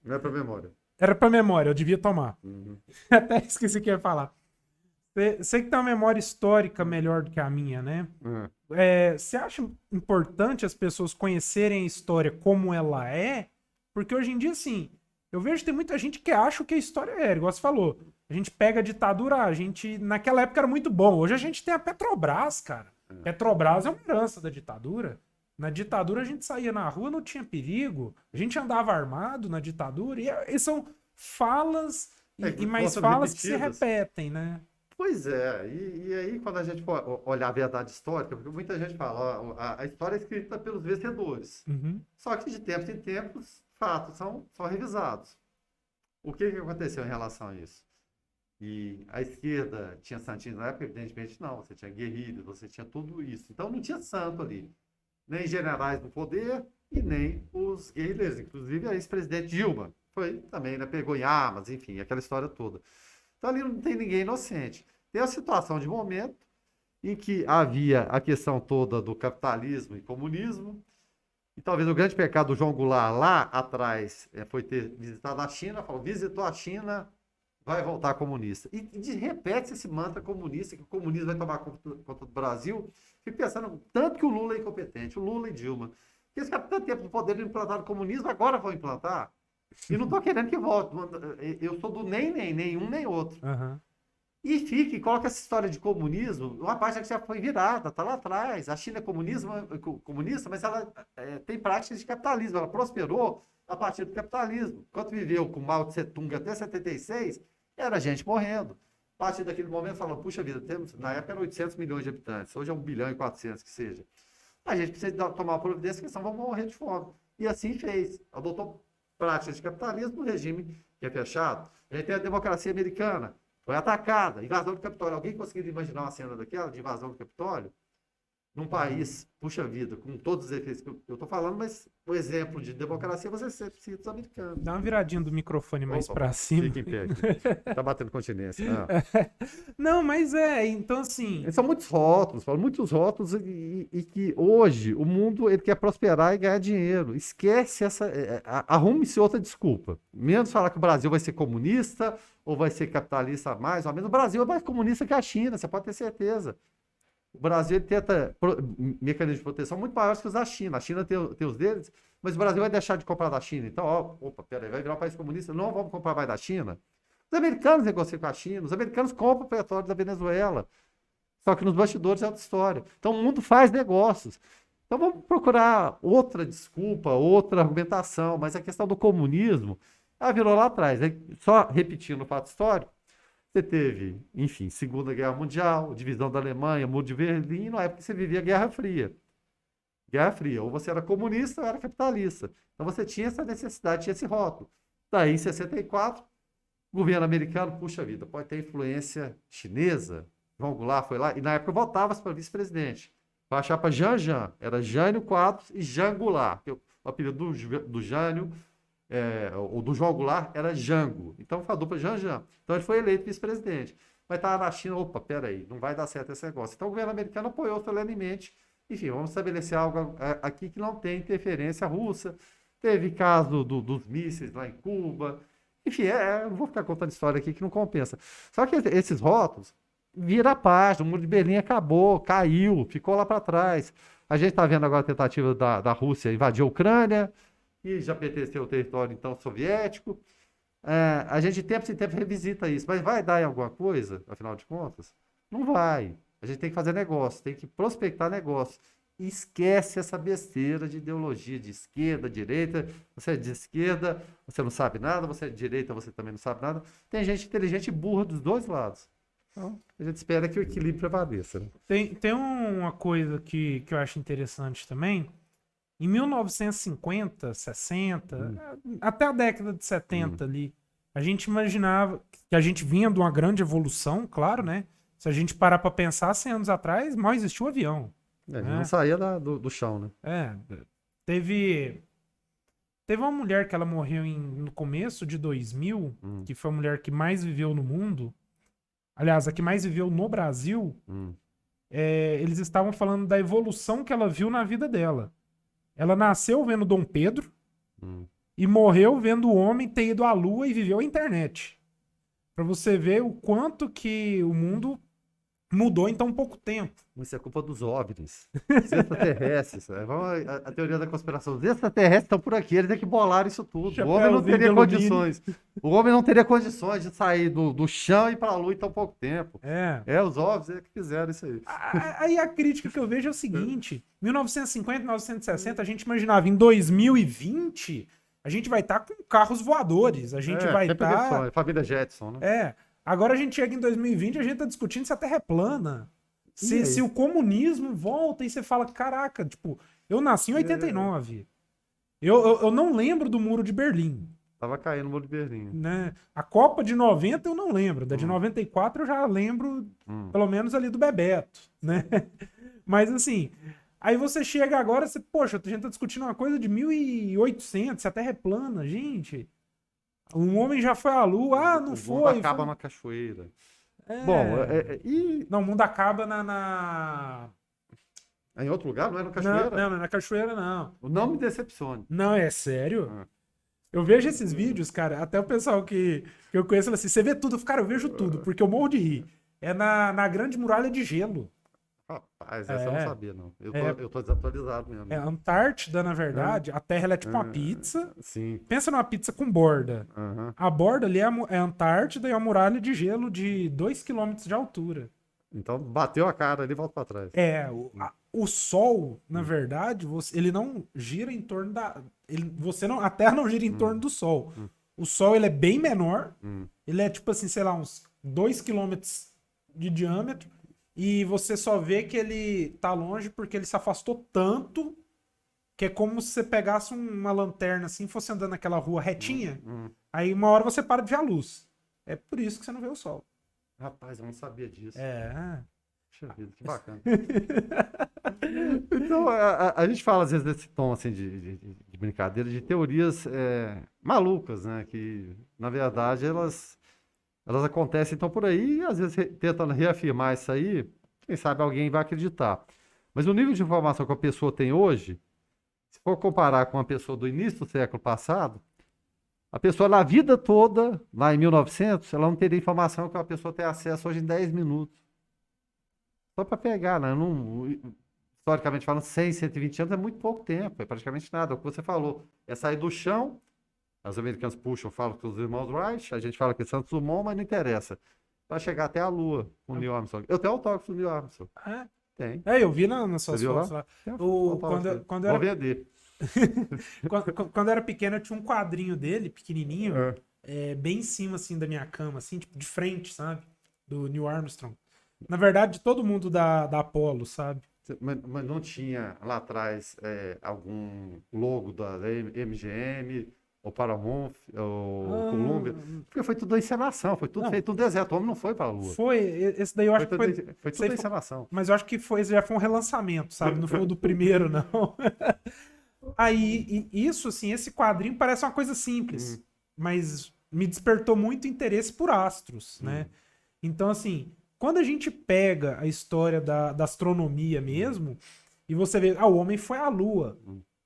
Não é pra memória. Era pra memória, eu devia tomar. Uhum. Até esqueci o que eu ia falar. Você que tem uma memória histórica melhor do que a minha, né? Você acha importante as pessoas conhecerem a história como ela é? Porque hoje em dia, assim, eu vejo que tem muita gente que acha que a história é, igual você falou. A gente pega a ditadura, a gente, naquela época era muito bom. Hoje a gente tem a Petrobras, cara. Petrobras é uma herança da ditadura. Na ditadura a gente saía na rua, não tinha perigo. A gente andava armado na ditadura. E são falas e mais foram falas que se repetidas. repetem, né? Pois é, e aí quando a gente for olhar a verdade histórica, porque muita gente fala, ó, a história é escrita pelos vencedores. Uhum. Só que de tempos em tempos, fatos são revisados. O que aconteceu em relação a isso? E a esquerda tinha santinhos na época? Evidentemente não. Você tinha guerrilhas, você tinha tudo isso. Então não tinha santo ali. Nem generais no poder e nem os guerrilheiros. Inclusive a ex-presidente Dilma foi também, né, pegou em armas, enfim, aquela história toda. Então ali não tem ninguém inocente. Tem a situação de momento em que havia a questão toda do capitalismo e comunismo. E talvez o grande pecado do João Goulart lá atrás foi ter visitado a China, falou, visitou a China, vai voltar comunista. E repete esse mantra comunista, que o comunismo vai tomar conta do Brasil, Fico pensando, tanto que o Lula é incompetente, o Lula e Dilma. Porque eles ficaram tanto tempo no poder de implantar o comunismo, agora vão implantar. E não estou querendo que volte. Eu sou do nem um nem outro. Aham. E fica, e coloca essa história de comunismo, uma parte que já foi virada, está lá atrás. A China é comunista, mas ela tem práticas de capitalismo, ela prosperou a partir do capitalismo. Enquanto viveu com Mao Tse Tung até 76, era gente morrendo. A partir daquele momento, falou, puxa vida, na época eram 800 milhões de habitantes, hoje é 1 bilhão e 400, que seja. A gente precisa tomar uma providência, porque senão vamos morrer de fome. E assim fez. Adotou práticas de capitalismo no regime que é fechado. A gente tem a democracia americana. Foi atacada, invasão do Capitólio. Alguém conseguiu imaginar uma cena daquela, de invasão do Capitólio? Num país, puxa vida, com todos os efeitos que eu estou falando, mas o exemplo de democracia você sempre cita os americanos. Dá uma viradinha do microfone mais Opa, pra cima. Fica em pé aqui. Tá batendo continência. Não, mas então assim. São muitos rótulos, muitos rótulos e que hoje o mundo ele quer prosperar e ganhar dinheiro. Esquece arrume-se outra desculpa. Menos falar que o Brasil vai ser comunista ou vai ser capitalista mais ou menos. O Brasil é mais comunista que a China, você pode ter certeza. O Brasil ele tenta mecanismos de proteção muito maiores que os da China. A China tem os deles, mas o Brasil vai deixar de comprar da China. Então, peraí, vai virar um país comunista, não vamos comprar mais da China? Os americanos negociam com a China, os americanos compram o petróleo da Venezuela. Só que nos bastidores é outra história. Então, o mundo faz negócios. Então, vamos procurar outra desculpa, outra argumentação. Mas a questão do comunismo, ela virou lá atrás. Só repetindo o fato histórico, você teve, enfim, Segunda Guerra Mundial, divisão da Alemanha, Muro de Berlim, na época que você vivia a Guerra Fria. Guerra Fria, ou você era comunista ou era capitalista. Então você tinha essa necessidade, tinha esse rótulo. Daí, em 64, o governo americano, puxa vida, pode ter influência chinesa. João Goulart foi lá, e na época votava-se para vice-presidente. Para a chapa Jean, era Jânio Quadros e Jean Goulart. O apelido do Jânio o do João Goulart era Jango. Então foi a dupla Jean. Então ele foi eleito vice-presidente. Mas estava na China, peraí, não vai dar certo esse negócio. Então o governo americano apoiou solenemente. Enfim, vamos estabelecer algo aqui que não tem interferência russa. Teve caso dos mísseis lá em Cuba. Enfim, não vou ficar contando história aqui que não compensa. Só que esses rótulos vira a página. O Muro de Berlim acabou, caiu, ficou lá para trás. A gente está vendo agora a tentativa da Rússia invadir a Ucrânia, e já pertenceu ao território, então, soviético. A gente, tempo em tempo, revisita isso. Mas vai dar em alguma coisa, afinal de contas? Não vai. A gente tem que fazer negócio, tem que prospectar negócio. E esquece essa besteira de ideologia de esquerda, direita. Você é de esquerda, você não sabe nada. Você é de direita, você também não sabe nada. Tem gente inteligente e burra dos dois lados. Então, a gente espera que o equilíbrio prevaleça. Né? Tem uma coisa que eu acho interessante também. Em 1950, 60, até a década de 70 ali, a gente imaginava que a gente vinha de uma grande evolução, claro, né? Se a gente parar para pensar, 100 anos atrás, mal existia o avião. Não saía do chão, né? Teve uma mulher que ela morreu no começo de 2000, que foi a mulher que mais viveu no mundo. Aliás, a que mais viveu no Brasil. Eles estavam falando da evolução que ela viu na vida dela. Ela nasceu vendo Dom Pedro e morreu vendo o homem ter ido à Lua e viveu a internet. Pra você ver o quanto que o mundo mudou em tão pouco tempo. Isso é culpa dos OVNIs, os extraterrestres. A teoria da conspiração. Os extraterrestres estão por aqui, eles é que bolaram isso tudo. O homem não teria condições. O homem não teria condições de sair do chão e ir para a Lua em tão pouco tempo. Os OVNIs é que fizeram isso aí. Aí a crítica que eu vejo é o seguinte: 1950, 1960, a gente imaginava em 2020 a gente vai estar com carros voadores. A gente vai estar. Família Jetson, né? Agora a gente chega em 2020 e a gente tá discutindo se a Terra é plana. Se o comunismo volta e você fala, caraca, tipo, eu nasci em 89. Eu não lembro do Muro de Berlim. Tava caindo o Muro de Berlim. Né? A Copa de 90 eu não lembro. Da de 94 eu já lembro, pelo menos ali do Bebeto, né? Mas assim, aí você chega agora, poxa, a gente tá discutindo uma coisa de 1800, se a Terra é plana, gente. Um homem já foi à Lua, não foi. O mundo acaba na cachoeira. Bom, Não, o mundo acaba em outro lugar? Não é na cachoeira? Não é na cachoeira, não. Não me decepcione. Não, é sério? Eu vejo esses vídeos, cara, até o pessoal que eu conheço fala assim, você vê tudo? Cara, eu vejo tudo, porque eu morro de rir. É na Grande Muralha de Gelo. Rapaz, essa eu não sabia, não. É, Eu tô desatualizado mesmo. é Antártida, na verdade, a Terra ela é tipo uma pizza. Sim. Pensa numa pizza com borda. Aham. A borda ali é a Antártida e a muralha de gelo de 2 quilômetros de altura. Então, bateu a cara ali e volta pra trás. O Sol, na verdade, ele não gira em torno da. A Terra não gira em torno do Sol. O Sol ele é bem menor. Ele é tipo assim, sei lá, uns 2 quilômetros de diâmetro. E você só vê que ele tá longe porque ele se afastou tanto que é como se você pegasse uma lanterna assim e fosse andando naquela rua retinha. Aí uma hora você para de ver a luz. É por isso que você não vê o Sol. Rapaz, eu não sabia disso. É. Puxa vida, que bacana. Então, a gente fala às vezes desse tom assim, de brincadeira, de teorias malucas, né? Que, na verdade, elas acontecem então por aí e às vezes tentando reafirmar isso aí, quem sabe alguém vai acreditar. Mas o nível de informação que a pessoa tem hoje, se for comparar com uma pessoa do início do século passado, a pessoa na vida toda, lá em 1900, ela não teria informação que a pessoa tem acesso hoje em 10 minutos. Só para pegar, né? Historicamente falando, 100, 120 anos é muito pouco tempo, é praticamente nada. É o que você falou, é sair do chão, os americanos puxam, falam com os irmãos Wright, a gente fala que é Santos Dumont, mas não interessa. Para chegar até a Lua com o Neil Armstrong. Eu tenho autógrafo do Neil Armstrong. Tem. Eu vi nas suas Você viu fotos lá? lá. Tem Quando, autógrafo quando, dele. eu Vou era, vender. quando eu era pequeno, eu tinha um quadrinho dele, pequenininho, É. bem em cima, assim, da minha cama, assim, tipo, de frente, sabe? Do Neil Armstrong. Na verdade, de todo mundo da Apollo, sabe? Mas não tinha lá atrás algum logo da MGM, ou Paramount, ou Columbia? Porque foi tudo encenação, foi tudo feito no deserto. O homem não foi para a Lua. Esse daí eu acho que foi. Foi tudo encenação. Mas eu acho que já foi um relançamento, sabe? Não foi o do primeiro, não. Aí, isso, assim, esse quadrinho parece uma coisa simples, mas me despertou muito interesse por astros, né? Então, assim, quando a gente pega a história da astronomia mesmo, e você vê, o homem foi à Lua.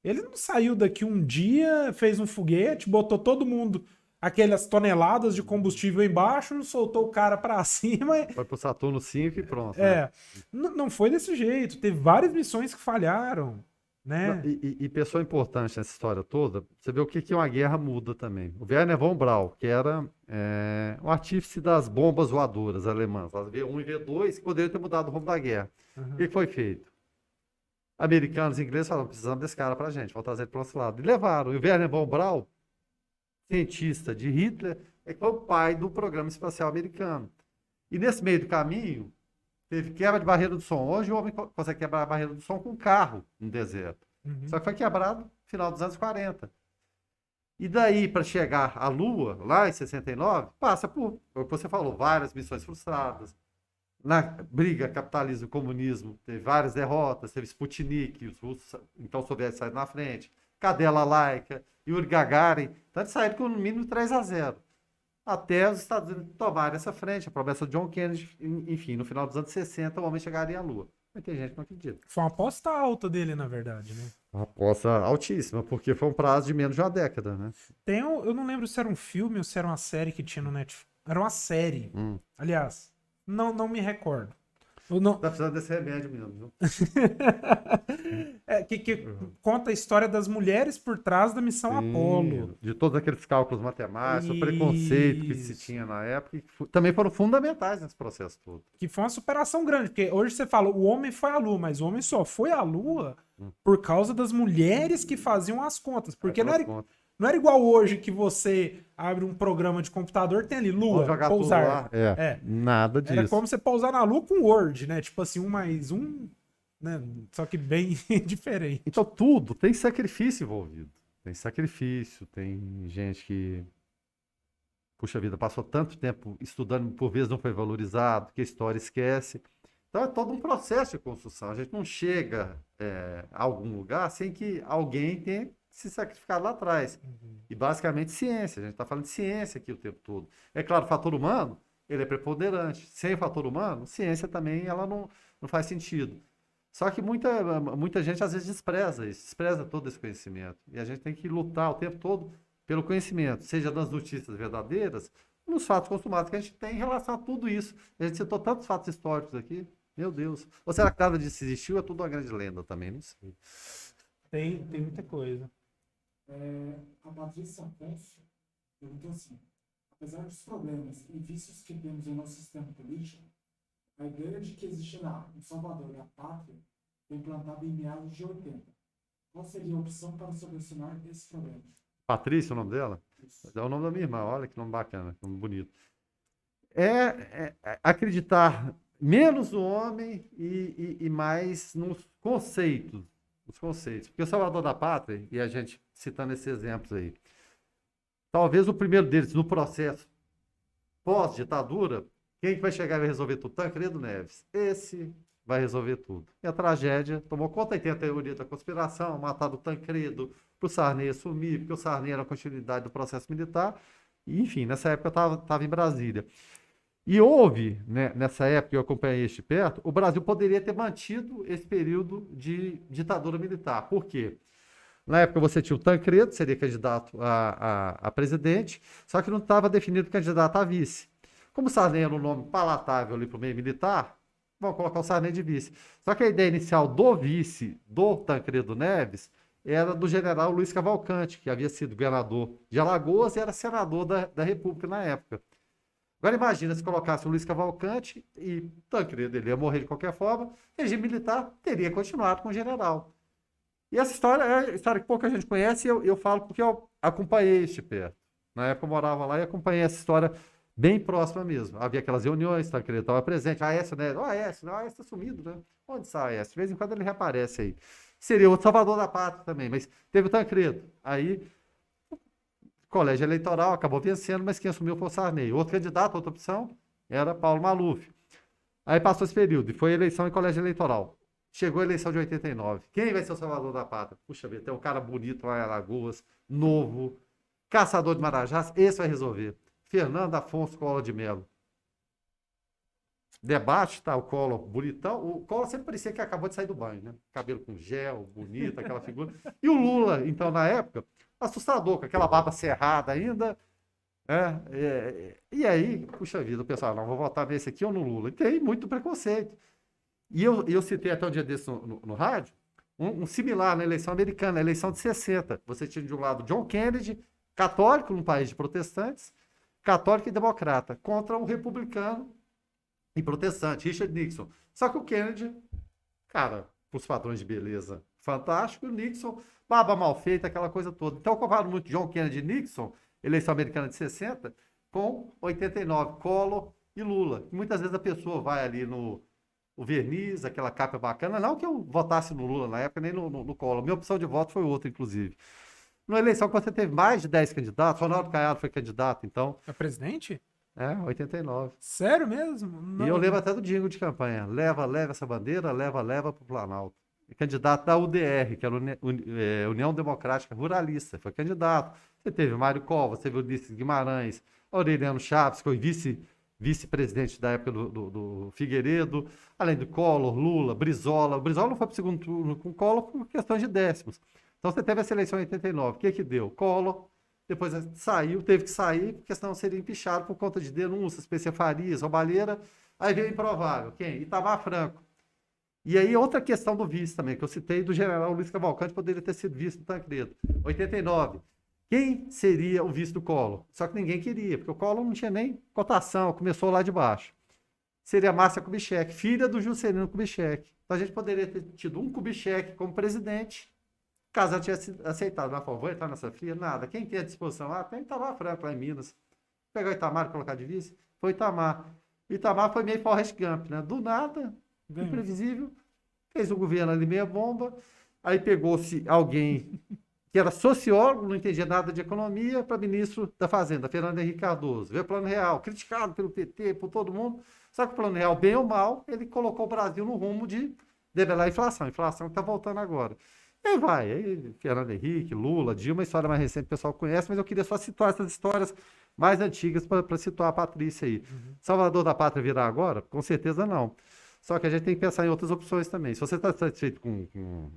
Ele não saiu daqui um dia, fez um foguete, botou todo mundo, aquelas toneladas de combustível embaixo, soltou o cara pra cima. Foi pro Saturno 5 e pronto. Não foi desse jeito. Teve várias missões que falharam, né? E pessoa importante nessa história toda, você vê o que uma guerra muda também. O Werner von Braun, que era o artífice das bombas voadoras alemãs, as V1 e V2, que poderiam ter mudado o rumo da guerra. O que foi feito? Americanos e ingleses falaram, precisamos desse cara pra gente, vamos trazer ele pro nosso lado. E levaram. E o Werner von Braun, cientista de Hitler, foi o pai do programa espacial americano. E nesse meio do caminho, teve quebra de barreira do som. Hoje o homem consegue quebrar a barreira do som com um carro no deserto. Só que foi quebrado no final dos anos 40. E daí, para chegar à Lua, lá em 69, passa por, como você falou, várias missões frustradas. Na briga capitalismo e comunismo, teve várias derrotas, teve Sputnik, os russos, então os soviéticos saíram na frente, Cadela Laika, Yuri Gagarin, então eles saíram com no mínimo 3-0. Até os Estados Unidos tomarem essa frente, a promessa de John Kennedy, enfim, no final dos anos 60 o homem chegaria à Lua. Mas tem gente que não acredita. Foi uma aposta alta dele, na verdade, né? Uma aposta altíssima, porque foi um prazo de menos de uma década, né? Eu não lembro se era um filme ou se era uma série que tinha no Netflix. Era uma série. Aliás, não me recordo. Tá precisando desse remédio mesmo, viu? Que conta a história das mulheres por trás da missão Apollo. De todos aqueles cálculos matemáticos, o preconceito que se tinha na época, que também foram fundamentais nesse processo todo. Que foi uma superação grande, porque hoje você fala, o homem foi à Lua, mas o homem só foi à Lua por causa das mulheres que faziam as contas. Porque não era igual hoje que você abre um programa de computador, tem ali Lua, jogar pousar. tudo lá. Nada disso. Era como você pousar na Lua com Word, né? Tipo assim, 1 mais 1, né? Só que bem diferente. Então tudo tem sacrifício envolvido. Tem sacrifício, tem gente que, puxa vida, passou tanto tempo estudando, por vezes não foi valorizado, que a história esquece. Então é todo um processo de construção. A gente não chega a algum lugar sem que alguém tenha se sacrificar lá atrás. E basicamente ciência, a gente está falando de ciência aqui o tempo todo. É claro, o fator humano, ele é preponderante. Sem o fator humano, ciência também ela não faz sentido. Só que muita gente às vezes despreza isso, despreza todo esse conhecimento. E a gente tem que lutar o tempo todo pelo conhecimento, seja nas notícias verdadeiras, nos fatos consumados que a gente tem em relação a tudo isso. A gente citou tantos fatos históricos aqui. Meu Deus. Ou será que nada disso existiu? É tudo uma grande lenda também, não sei. Tem muita coisa. A Patrícia Afonso perguntou assim: apesar dos problemas e vícios que temos em nosso sistema político, a ideia de que existirá um salvador da pátria foi implantada em meados de 80. Qual seria a opção para solucionar esses problemas? Patrícia, o nome dela? Isso. É o nome da minha irmã. Olha que nome bacana, que nome bonito. É acreditar menos no homem e mais nos conceitos. Os conceitos. Porque o salvador da pátria, e a gente citando esses exemplos aí, talvez o primeiro deles no processo pós-ditadura, quem que vai chegar e vai resolver tudo? Tancredo Neves. Esse vai resolver tudo. E a tragédia tomou conta, e tem a teoria da conspiração, mataram o Tancredo para o Sarney assumir, porque o Sarney era a continuidade do processo militar. E, enfim, nessa época eu estava em Brasília. E houve, né, nessa época, eu acompanhei isso de perto, o Brasil poderia ter mantido esse período de ditadura militar. Por quê? Na época você tinha o Tancredo, seria candidato a presidente, só que não estava definido candidato a vice. Como o Sarney era um nome palatável ali para o meio militar, vamos colocar o Sarney de vice. Só que a ideia inicial do vice do Tancredo Neves era do general Luiz Cavalcante, que havia sido governador de Alagoas e era senador da República na época. Agora imagina se colocasse o Luiz Cavalcante e Tancredo, ele ia morrer de qualquer forma, o regime militar teria continuado com o general. E essa história é uma história que pouca gente conhece, e eu falo porque eu acompanhei isso de perto. Na época eu morava lá e acompanhei essa história bem próxima mesmo. Havia aquelas reuniões, Tancredo estava presente, Aécio, né? Aécio está sumido, né? Onde está Aécio? De vez em quando ele reaparece aí. Seria o salvador da pátria também, mas teve o Tancredo. Aí colégio eleitoral, acabou vencendo, mas quem assumiu foi o Sarney. Outro candidato, outra opção, era Paulo Maluf. Aí passou esse período, e foi eleição em colégio eleitoral. Chegou a eleição de 89. Quem vai ser o salvador da pátria? Puxa vida, tem um cara bonito lá em Alagoas, novo, caçador de marajás, esse vai resolver. Fernando Afonso Collor de Mello. Debate, tá, o Collor bonitão. O Collor sempre parecia que acabou de sair do banho, né? Cabelo com gel, bonito, aquela figura. E o Lula, então, na época, assustador, com aquela barba cerrada ainda. E aí, puxa vida, o pessoal, não, vou votar nesse aqui ou no Lula. E tem muito preconceito. E eu citei até um dia desse no rádio, um similar na eleição americana, a eleição de 60. Você tinha de um lado John Kennedy, católico num país de protestantes, católico e democrata, contra um republicano e protestante, Richard Nixon. Só que o Kennedy, cara, para os padrões de beleza, fantástico, e o Nixon, barba mal feita, aquela coisa toda. Então eu comparo muito John Kennedy e Nixon, eleição americana de 60, com 89, Collor e Lula. Muitas vezes a pessoa vai ali no verniz, aquela capa bacana, não que eu votasse no Lula na época, nem no Collor. Minha opção de voto foi outra, inclusive. Numa eleição que você teve mais de 10 candidatos, Ronaldo Caiado foi candidato, então... É presidente? 89. Sério mesmo? Não. E eu lembro até do jingle de campanha. Leva essa bandeira, leva para o Planalto. E candidato da UDR, que era União Democrática Ruralista, foi candidato. Você teve Mário Covas, teve Ulisses Guimarães, Aureliano Chaves, que foi vice-presidente da época do Figueiredo, além do Collor, Lula, Brizola. O Brizola não foi para o segundo turno com o Collor por questões de décimos. Então você teve essa eleição em 89. O que deu? Collor, depois teve que sair, porque senão seria empichado por conta de denúncias, Farias, roubalheira. Aí veio improvável. Quem? Itamar Franco. E aí outra questão do vice também, que eu citei, do general Luiz Cavalcante, poderia ter sido vice do Tancredo. 89. Quem seria o vice do Collor? Só que ninguém queria, porque o Collor não tinha nem cotação, começou lá de baixo. Seria Márcia Kubitschek, filha do Juscelino Kubitschek. Então a gente poderia ter tido um Kubitschek como presidente, caso ela tivesse aceitado. Ela falou, vou entrar nessa fria? Nada. Quem tem a disposição lá? Tem Itamar Franco lá em Minas. Pegar o Itamar e colocar de vice? Foi Itamar. Itamar foi meio Forrest Gump, né? Do nada, imprevisível, fez o governo ali meia bomba, aí pegou-se alguém que era sociólogo, não entendia nada de economia, para ministro da Fazenda, Fernando Henrique Cardoso. Veio o Plano Real, criticado pelo PT, por todo mundo, só que o Plano Real, bem ou mal, ele colocou o Brasil no rumo de debelar a inflação que está voltando agora. E aí vai, aí Fernando Henrique, Lula, Dilma, a história mais recente o pessoal conhece, mas eu queria só situar essas histórias mais antigas para situar a Patrícia aí. Salvador da Pátria virá agora? Com certeza não. Só que a gente tem que pensar em outras opções também. Se você está satisfeito com o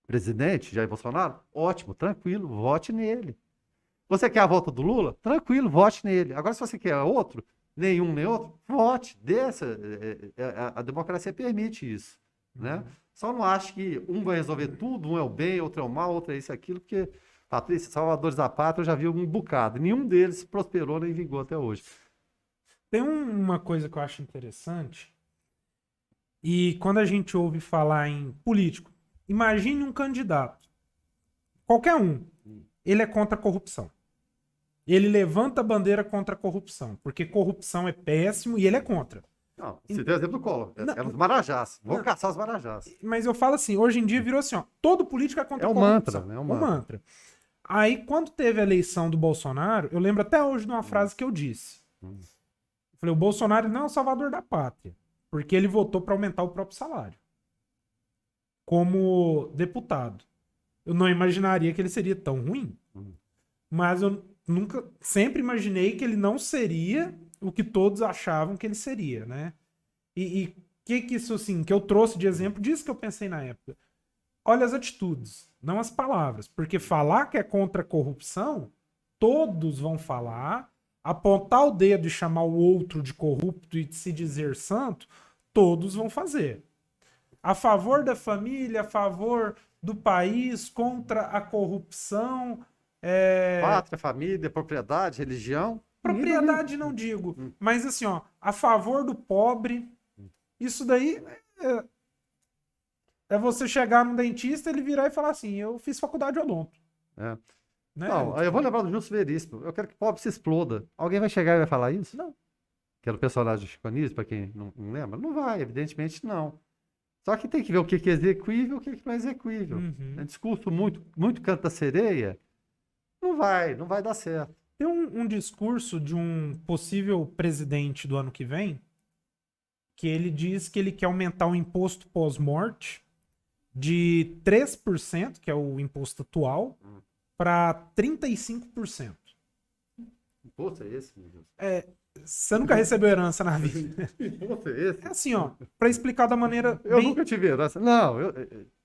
presidente, Jair Bolsonaro, ótimo, tranquilo, vote nele. Você quer a volta do Lula? Tranquilo, vote nele. Agora, se você quer outro, nenhum nem outro, vote, a democracia permite isso, né? Só não acho que um vai resolver tudo, um é o bem, outro é o mal, outro é isso e aquilo, porque, Patrícia, salvadores da pátria eu já vi um bocado, nenhum deles prosperou nem vingou até hoje. Tem uma coisa que eu acho interessante, e quando a gente ouve falar em político, imagine um candidato, qualquer um, ele é contra a corrupção. Ele levanta a bandeira contra a corrupção, porque corrupção é péssimo e ele é contra. Não, você deu o exemplo do Collor, Não. eram os marajás, vão Não. caçar os marajás. Mas eu falo assim, hoje em dia virou assim, ó, todo político é contra É a um corrupção. mantra, né? É Um um mantra. Aí, quando teve a eleição do Bolsonaro, eu lembro até hoje de uma frase que eu disse. Eu falei, o Bolsonaro não é o salvador da pátria, porque ele votou para aumentar o próprio salário. Como deputado. Eu não imaginaria que ele seria tão ruim, mas eu sempre imaginei que ele não seria o que todos achavam que ele seria, né? E que isso, assim, que eu trouxe de exemplo disso que eu pensei na época. Olha as atitudes, não as palavras. Porque falar que é contra a corrupção, todos vão falar, apontar o dedo e chamar o outro de corrupto e de se dizer santo, todos vão fazer. A favor da família, a favor do país, contra a corrupção. Pátria, família, propriedade, religião. Propriedade não digo, mas assim, ó, a favor do pobre, isso daí é você chegar no dentista, ele virar e falar assim, eu fiz faculdade odonto. É. Né? Não, aí eu vou lembrar do Justo Veríssimo. Eu quero que o pobre se exploda. Alguém vai chegar e vai falar isso? Não. Que era o personagem do Chico Anísio, para quem não lembra? Não vai, evidentemente não. Só que tem que ver o que é exequível e o que não é exequível. É discurso muito canta sereia, não vai dar certo. Tem um discurso de um possível presidente do ano que vem, que ele diz que ele quer aumentar o imposto pós-morte de 3%, que é o imposto atual, para 35%. Imposto é esse, meu Deus? Você nunca recebeu herança na vida. Imposto é esse? É assim, ó, para explicar da maneira Eu bem... nunca tive herança. Não,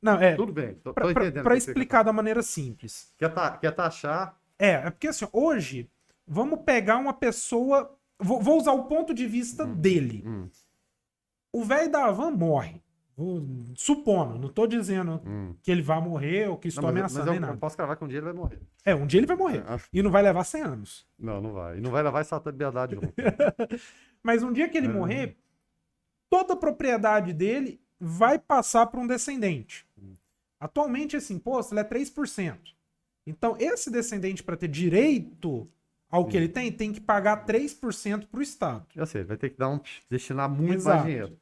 Não, tudo bem, tô Pra entendendo. o pra que você explicar da maneira simples. quer taxar. É porque assim, hoje, vamos pegar uma pessoa. Vou usar o ponto de vista dele. O velho da van morre. Supondo, não tô dizendo que ele vai morrer ou que estou ameaçando nem eu nada. posso cravar que um dia ele vai morrer. Um dia ele vai morrer. E não vai levar 100 anos. Não vai. E não vai levar essa liberdade junto. Mas um dia que ele morrer, toda a propriedade dele vai passar para um descendente. Atualmente, esse imposto ele é 3%. Então, esse descendente, para ter direito ao que ele tem que pagar 3% para o Estado. Eu sei, vai ter que destinar muito Exato. mais dinheiro.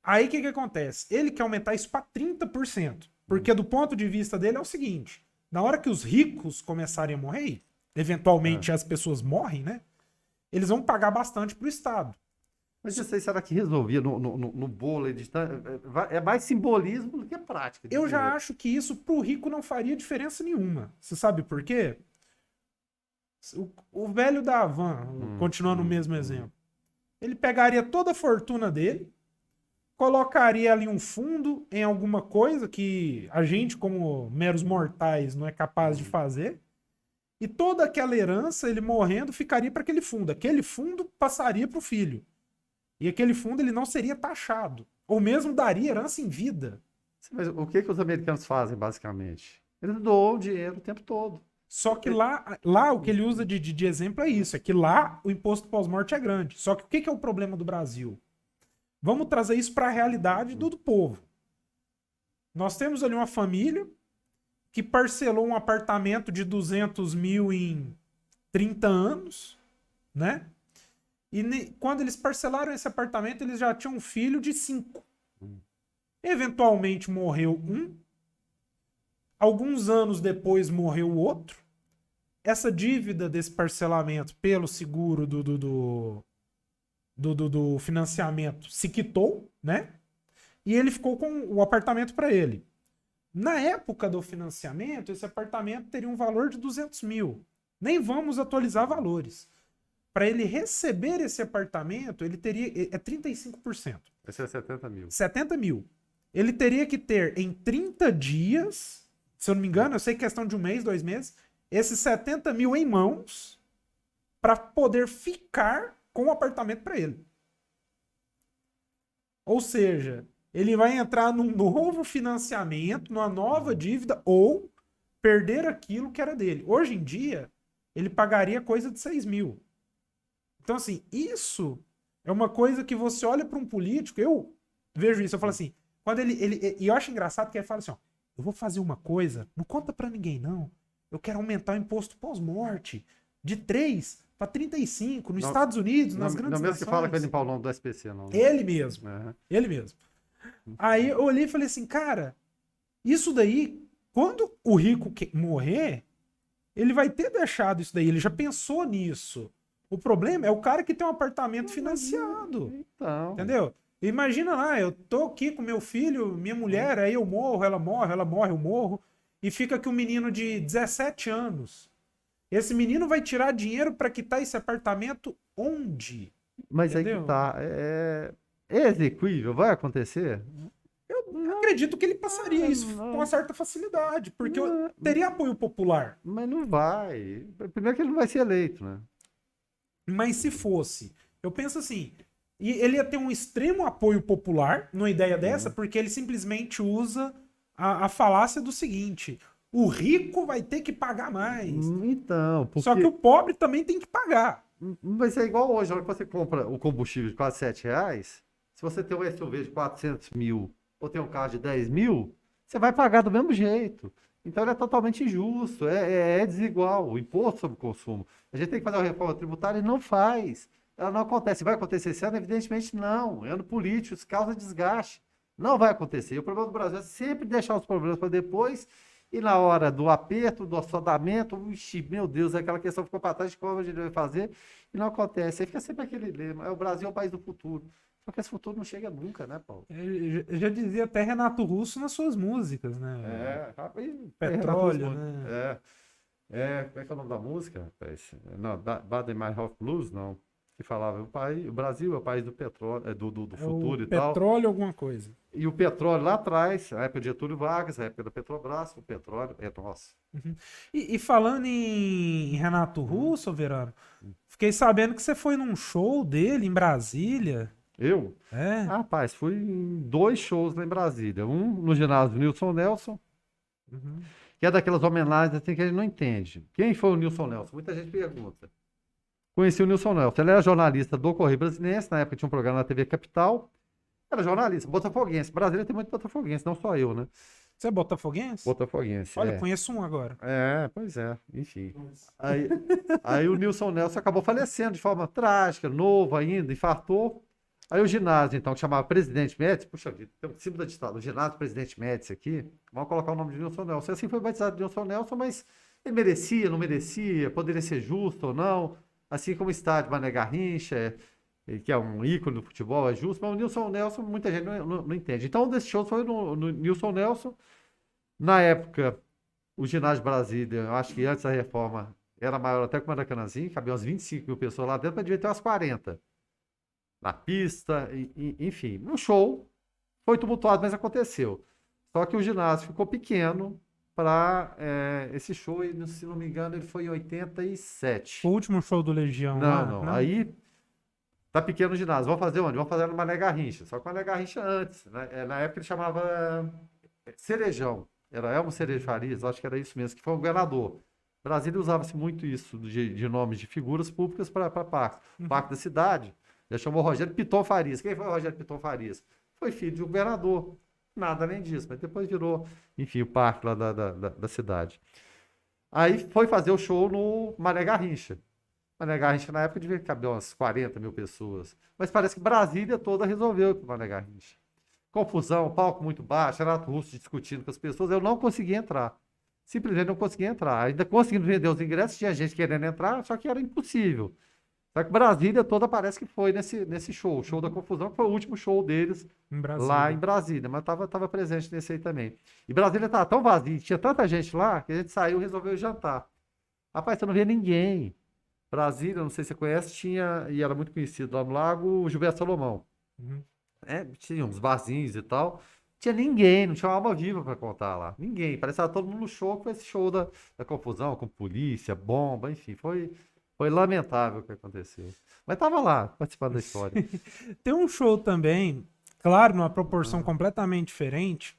Aí o que acontece? Ele quer aumentar isso para 30%. Porque do ponto de vista dele é o seguinte: na hora que os ricos começarem a morrer, eventualmente as pessoas morrem, né? Eles vão pagar bastante para o Estado. Mas isso aí, será que resolvia no bolo? É mais simbolismo do que prática. Eu já acho que isso pro rico não faria diferença nenhuma. Você sabe por quê? O velho da Havan, continuando o mesmo exemplo, ele pegaria toda a fortuna dele, colocaria ali um fundo em alguma coisa que a gente, como meros mortais, não é capaz de fazer, e toda aquela herança, ele morrendo, ficaria para aquele fundo. Aquele fundo passaria para o filho. E aquele fundo ele não seria taxado. Ou mesmo daria herança em vida. Mas o que os americanos fazem, basicamente? Eles doam dinheiro o tempo todo. Só que lá o que ele usa de exemplo é isso. É que lá o imposto pós-morte é grande. Só que o que é o problema do Brasil? Vamos trazer isso para a realidade do povo. Nós temos ali uma família que parcelou um apartamento de 200 mil em 30 anos, né? E quando eles parcelaram esse apartamento, eles já tinham um filho de 5. Eventualmente morreu um. Alguns anos depois morreu o outro. Essa dívida desse parcelamento pelo seguro do financiamento se quitou, né? E ele ficou com o apartamento para ele. Na época do financiamento, esse apartamento teria um valor de 200 mil. Nem vamos atualizar valores. Para ele receber esse apartamento, ele teria... É 35%. Esse é 70 mil. 70 mil. Ele teria que ter em 30 dias, se eu não me engano, eu sei que é questão de 1 mês, 2 meses, esses 70 mil em mãos para poder ficar com o apartamento para ele. Ou seja, ele vai entrar num novo financiamento, numa nova dívida, ou perder aquilo que era dele. Hoje em dia, ele pagaria coisa de 6 mil. Então, assim, isso é uma coisa que você olha para um político, eu vejo isso, eu falo assim, quando e eu acho engraçado que ele fala assim, ó, eu vou fazer uma coisa, não conta para ninguém não, eu quero aumentar o imposto pós-morte de 3 para 35 nos Estados Unidos, nas grandes Não mesmo que fala que vai nações. limpar o nome do SPC, não. Né? Ele mesmo, É. ele mesmo. Aí eu olhei e falei assim, cara, isso daí, quando o rico morrer, ele vai ter deixado isso daí, ele já pensou nisso. O problema é o cara que tem um apartamento financiado. Então. Entendeu? Imagina lá, eu tô aqui com meu filho, minha mulher, aí eu morro, ela morre, eu morro. E fica aqui um menino de 17 anos. Esse menino vai tirar dinheiro para quitar esse apartamento onde? Mas aí Entendeu? que tá. É exequível, vai acontecer? Eu acredito que ele passaria isso com uma certa facilidade, porque eu teria apoio popular. Mas não vai. Primeiro que ele não vai ser eleito, né? Mas se fosse, eu penso assim, e ele ia ter um extremo apoio popular numa ideia dessa, porque ele simplesmente usa a falácia do seguinte: o rico vai ter que pagar mais. Então, porque... Só que o pobre também tem que pagar. Vai ser igual hoje, na hora que você compra o combustível de quase R$7, se você tem um SUV de 400 mil ou tem um carro de 10 mil, você vai pagar do mesmo jeito. Então ele é totalmente injusto, é desigual, o imposto sobre o consumo. A gente tem que fazer uma reforma tributária e não faz. Ela não acontece. Vai acontecer esse ano? Evidentemente não. É ano político, isso causa desgaste. Não vai acontecer. E o problema do Brasil é sempre deixar os problemas para depois e na hora do aperto, do assodamento, meu Deus, aquela questão ficou para trás de como a gente vai fazer e não acontece. Aí fica sempre aquele lema, o Brasil é o país do futuro. Só que esse futuro não chega nunca, né, Paulo? Eu já dizia até Renato Russo nas suas músicas, né? Petróleo, né? Como é que é o nome da música, rapaz? Não, Bad in My Heart Blues, não. Que falava, o Brasil é o país do petróleo, do futuro e tal. Petróleo alguma coisa. E o petróleo lá atrás, a época de Getúlio Vargas, a época da Petrobras, o petróleo é nosso. Uhum. E falando em Renato Russo, Verano, fiquei sabendo que você foi num show dele em Brasília. Eu? É? Rapaz, fui em 2 shows lá em Brasília. Um no ginásio Nilson Nelson, Uhum. que é daquelas homenagens assim que a gente não entende. Quem foi o Nilson Nelson? Muita gente pergunta. Conheci o Nilson Nelson. Ele era jornalista do Correio Brasiliense, na época tinha um programa na TV Capital. Era jornalista, botafoguense. Brasília tem muito botafoguense, não só eu, né? Você é botafoguense? Botafoguense, Olha, conheço um agora. Pois é, enfim. Mas, Aí o Nilson Nelson acabou falecendo de forma trágica, novo ainda, infartou. Aí o ginásio, então, que chamava Presidente Médici, puxa vida, tem um símbolo da ditadura, o ginásio Presidente Médici aqui, vamos colocar o nome de Nilson Nelson. E assim foi batizado de Nilson Nelson, mas ele merecia, não merecia, poderia ser justo ou não. Assim como o estádio Mané Garrincha, que é um ícone do futebol, é justo, mas o Nilson Nelson muita gente não entende. Então, um desses shows foi no Nilson Nelson. Na época, o ginásio de Brasília, eu acho que antes da reforma, era maior até que o Maracanãzinho, cabia umas 25 mil pessoas lá dentro, mas devia ter umas 40. Na pista, enfim. No show, foi tumultuado, mas aconteceu. Só que o ginásio ficou pequeno para esse show, e, se não me engano, ele foi em 87. O último show do Legião lá? Não. Aí tá pequeno o ginásio. Vamos fazer onde? Vamos fazer no Mané Garrincha. Só que o Mané Garrincha antes, né? Na época ele chamava Cerejão. Era Elmo Cerejo Farias, acho que era isso mesmo, que foi o governador. Brasília usava-se muito isso, de nomes de figuras públicas para parque. Parque da cidade. Já chamou Rogério Piton Farias. Quem foi o Rogério Piton Farias? Foi filho de um governador. Nada além disso, mas depois virou, enfim, o parque lá da cidade. Aí foi fazer o show no Mané Garrincha. Mané Garrincha na época devia caber umas 40 mil pessoas. Mas parece que Brasília toda resolveu ir para o Mané Garrincha. Confusão, palco muito baixo, Renato Russo discutindo com as pessoas, eu não consegui entrar. Simplesmente não consegui entrar. Ainda conseguindo vender os ingressos, tinha gente querendo entrar, só que era impossível. Só que Brasília toda parece que foi nesse show, o show da confusão, que foi o último show deles lá em Brasília, mas estava presente nesse aí também. E Brasília estava tão vazio, tinha tanta gente lá, que a gente saiu e resolveu jantar. Rapaz, você não via ninguém. Brasília, não sei se você conhece, tinha, e era muito conhecido lá no Lago, o Gilberto Salomão. Uhum. Tinha uns barzinhos e tal. Tinha ninguém, não tinha uma alma viva para contar lá. Ninguém. Parecia todo mundo no show, com esse show da confusão, com polícia, bomba, enfim. Foi Foi lamentável o que aconteceu. Mas tava lá, participando da história. Tem um show também, claro, numa proporção Ah. completamente diferente,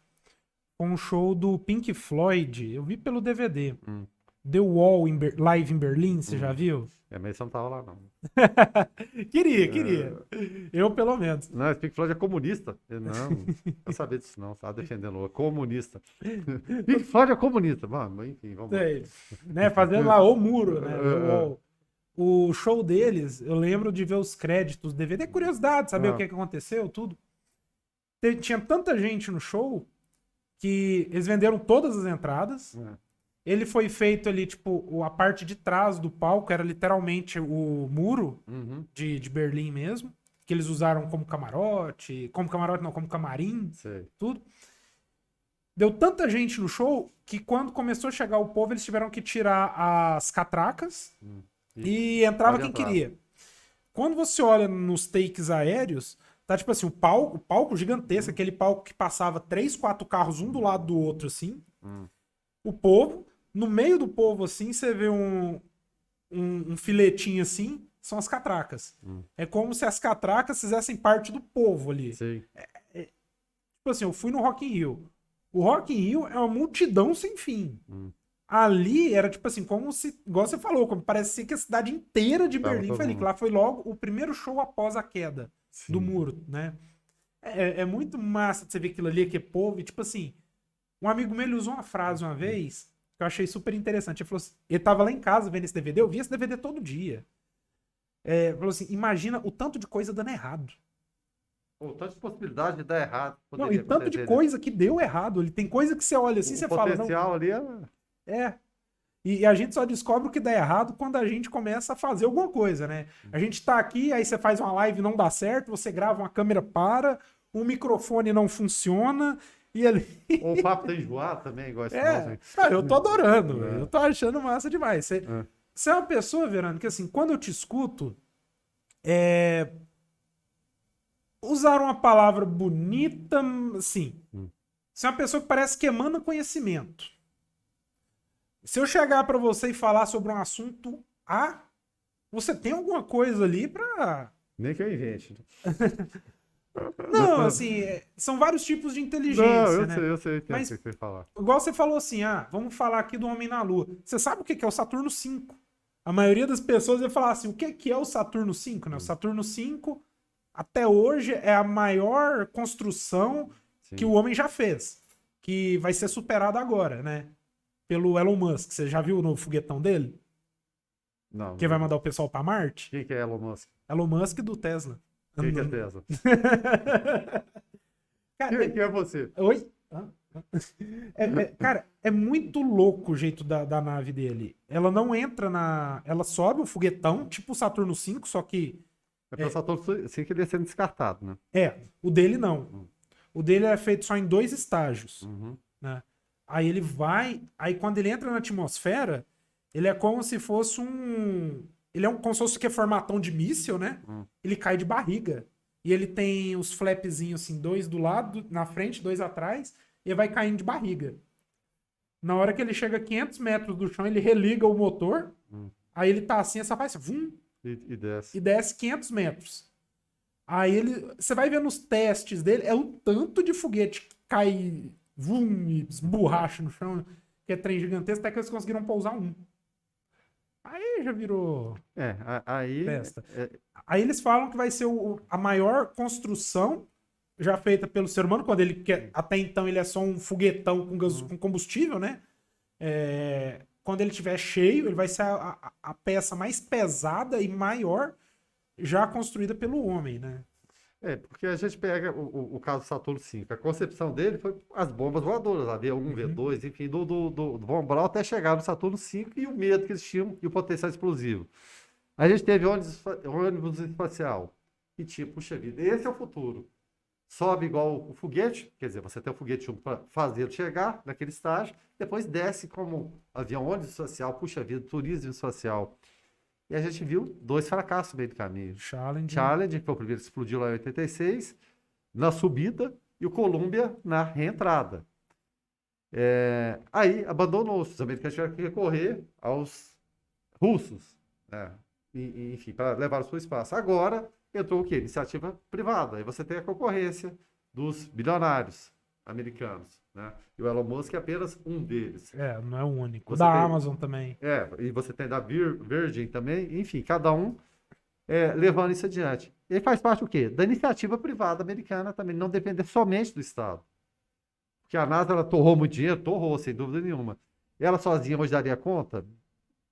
um show do Pink Floyd. Eu vi pelo DVD. Hum. The Wall Live em Berlim, você já viu? Mas você não tava lá, não. Queria. Eu, pelo menos. Não, esse Pink Floyd é comunista. Não saber disso não, tava defendendo o comunista. Pink Floyd é comunista. Mano, enfim, vamos lá. Sei, né, fazendo lá o muro, né? The Wall. O show deles, eu lembro de ver os créditos do DVD. Curiosidade, saber o que aconteceu, tudo. Tinha tanta gente no show que eles venderam todas as entradas. Ele foi feito ali, tipo, a parte de trás do palco era literalmente o muro de Berlim mesmo, que eles usaram como camarote não, como camarim, Sei. tudo. Deu tanta gente no show que quando começou a chegar o povo, eles tiveram que tirar as catracas e entrava quem queria. Quando você olha nos takes aéreos, tá tipo assim, o palco gigantesco, aquele palco que passava 3, 4 carros um do lado do outro, assim. O povo, no meio do povo, assim, você vê um filetinho assim, são as catracas. É como se as catracas fizessem parte do povo ali. Sei. Tipo assim, eu fui no Rock in Rio. O Rock in Rio é uma multidão sem fim. Ali era tipo assim, como se, igual você falou, como parecia que a cidade inteira de Berlim foi ali. Que lá foi logo o primeiro show após a queda do muro, né? É muito massa de você ver aquilo ali, que é povo. E tipo assim, um amigo meu ele usou uma frase uma vez que eu achei super interessante. Ele falou assim, ele tava lá em casa vendo esse DVD, eu via esse DVD todo dia. Falou assim, imagina o tanto de coisa dando errado. Pô, tantas possibilidades de dar errado. Não, e tanto de coisa que deu errado. Ele tem coisa que você olha assim, você fala, não. O potencial ali é. E a gente só descobre o que dá errado quando a gente começa a fazer alguma coisa, né? A gente tá aqui, aí você faz uma live e não dá certo, você grava uma câmera para, o microfone não funciona, e ali... Ou o papo tá enjoado também, igual esse nosso. Não, eu tô adorando, eu tô achando massa demais. Você é uma pessoa, Verano, que assim, quando eu te escuto, usar uma palavra bonita, assim, você é uma pessoa que parece que emana conhecimento. Se eu chegar pra você e falar sobre um assunto A, você tem alguma coisa ali pra... Nem que eu invente. Não, assim, são vários tipos de inteligência, né? Eu sei Mas, o que você falar. igual você falou assim, vamos falar aqui do Homem na Lua. Você sabe o que é o Saturno V? A maioria das pessoas vai falar assim, o que é o Saturno V? Né? O Saturno V, até hoje, é a maior construção que o homem já fez. Que vai ser superada agora, né? Pelo Elon Musk. Você já viu o novo foguetão dele? Não. Que vai mandar o pessoal pra Marte? Quem que é Elon Musk? Elon Musk do Tesla. Quem que é Tesla? Cara, Quem é você? Oi? Cara, é muito louco o jeito da nave dele. Ela não entra na... Ela sobe o foguetão, tipo o Saturno V, só que... É pelo Saturno V que ele ia sendo descartado, né? O dele não. O dele é feito só em 2 estágios. Né? Aí ele vai... Aí quando ele entra na atmosfera, ele é como se fosse um... Ele é como se fosse que é formatão de míssil, né? Ele cai de barriga. E ele tem os flapzinhos assim, 2 do lado, na frente, 2 atrás, e ele vai caindo de barriga. Na hora que ele chega a 500 metros do chão, ele religa o motor, aí ele tá assim, essa faz vum, E desce. e desce 500 metros. Aí você vai ver nos testes dele, é o tanto de foguete que cai, vum, e esborracha no chão, que é trem gigantesco, até que eles conseguiram pousar um. Aí já virou festa. Aí eles falam que vai ser a maior construção já feita pelo ser humano, quando ele até então ele é só um foguetão com combustível, né? Quando ele estiver cheio, ele vai ser a peça mais pesada e maior já construída pelo homem, né? Porque a gente pega o caso do Saturno V. A concepção dele foi as bombas voadoras, a V1, V2, enfim, do Von Braun até chegar no Saturno V e o medo que eles tinham e o potencial explosivo. A gente teve ônibus espacial. E tipo, puxa vida, esse é o futuro. Sobe igual o foguete, quer dizer, você tem o foguete para fazer chegar naquele estágio, depois desce como avião ônibus espacial, puxa vida, turismo espacial. E a gente viu 2 fracassos no meio do caminho. Challenger, que foi o primeiro que explodiu lá em 86, na subida, e o Columbia na reentrada. Aí abandonou-se. Os americanos tiveram que recorrer aos russos. enfim, para levar o seu espaço. Agora entrou o quê? Iniciativa privada. Aí você tem a concorrência dos bilionários americanos, né? E o Elon Musk é apenas um deles. Não é o único. Você Da tem- Amazon também. E você tem da Virgin também, enfim, cada um levando isso adiante. E faz parte o quê? Da iniciativa privada americana também, não depender somente do Estado. Porque a NASA, ela torrou muito dinheiro, torrou, sem dúvida nenhuma. Ela sozinha hoje daria conta?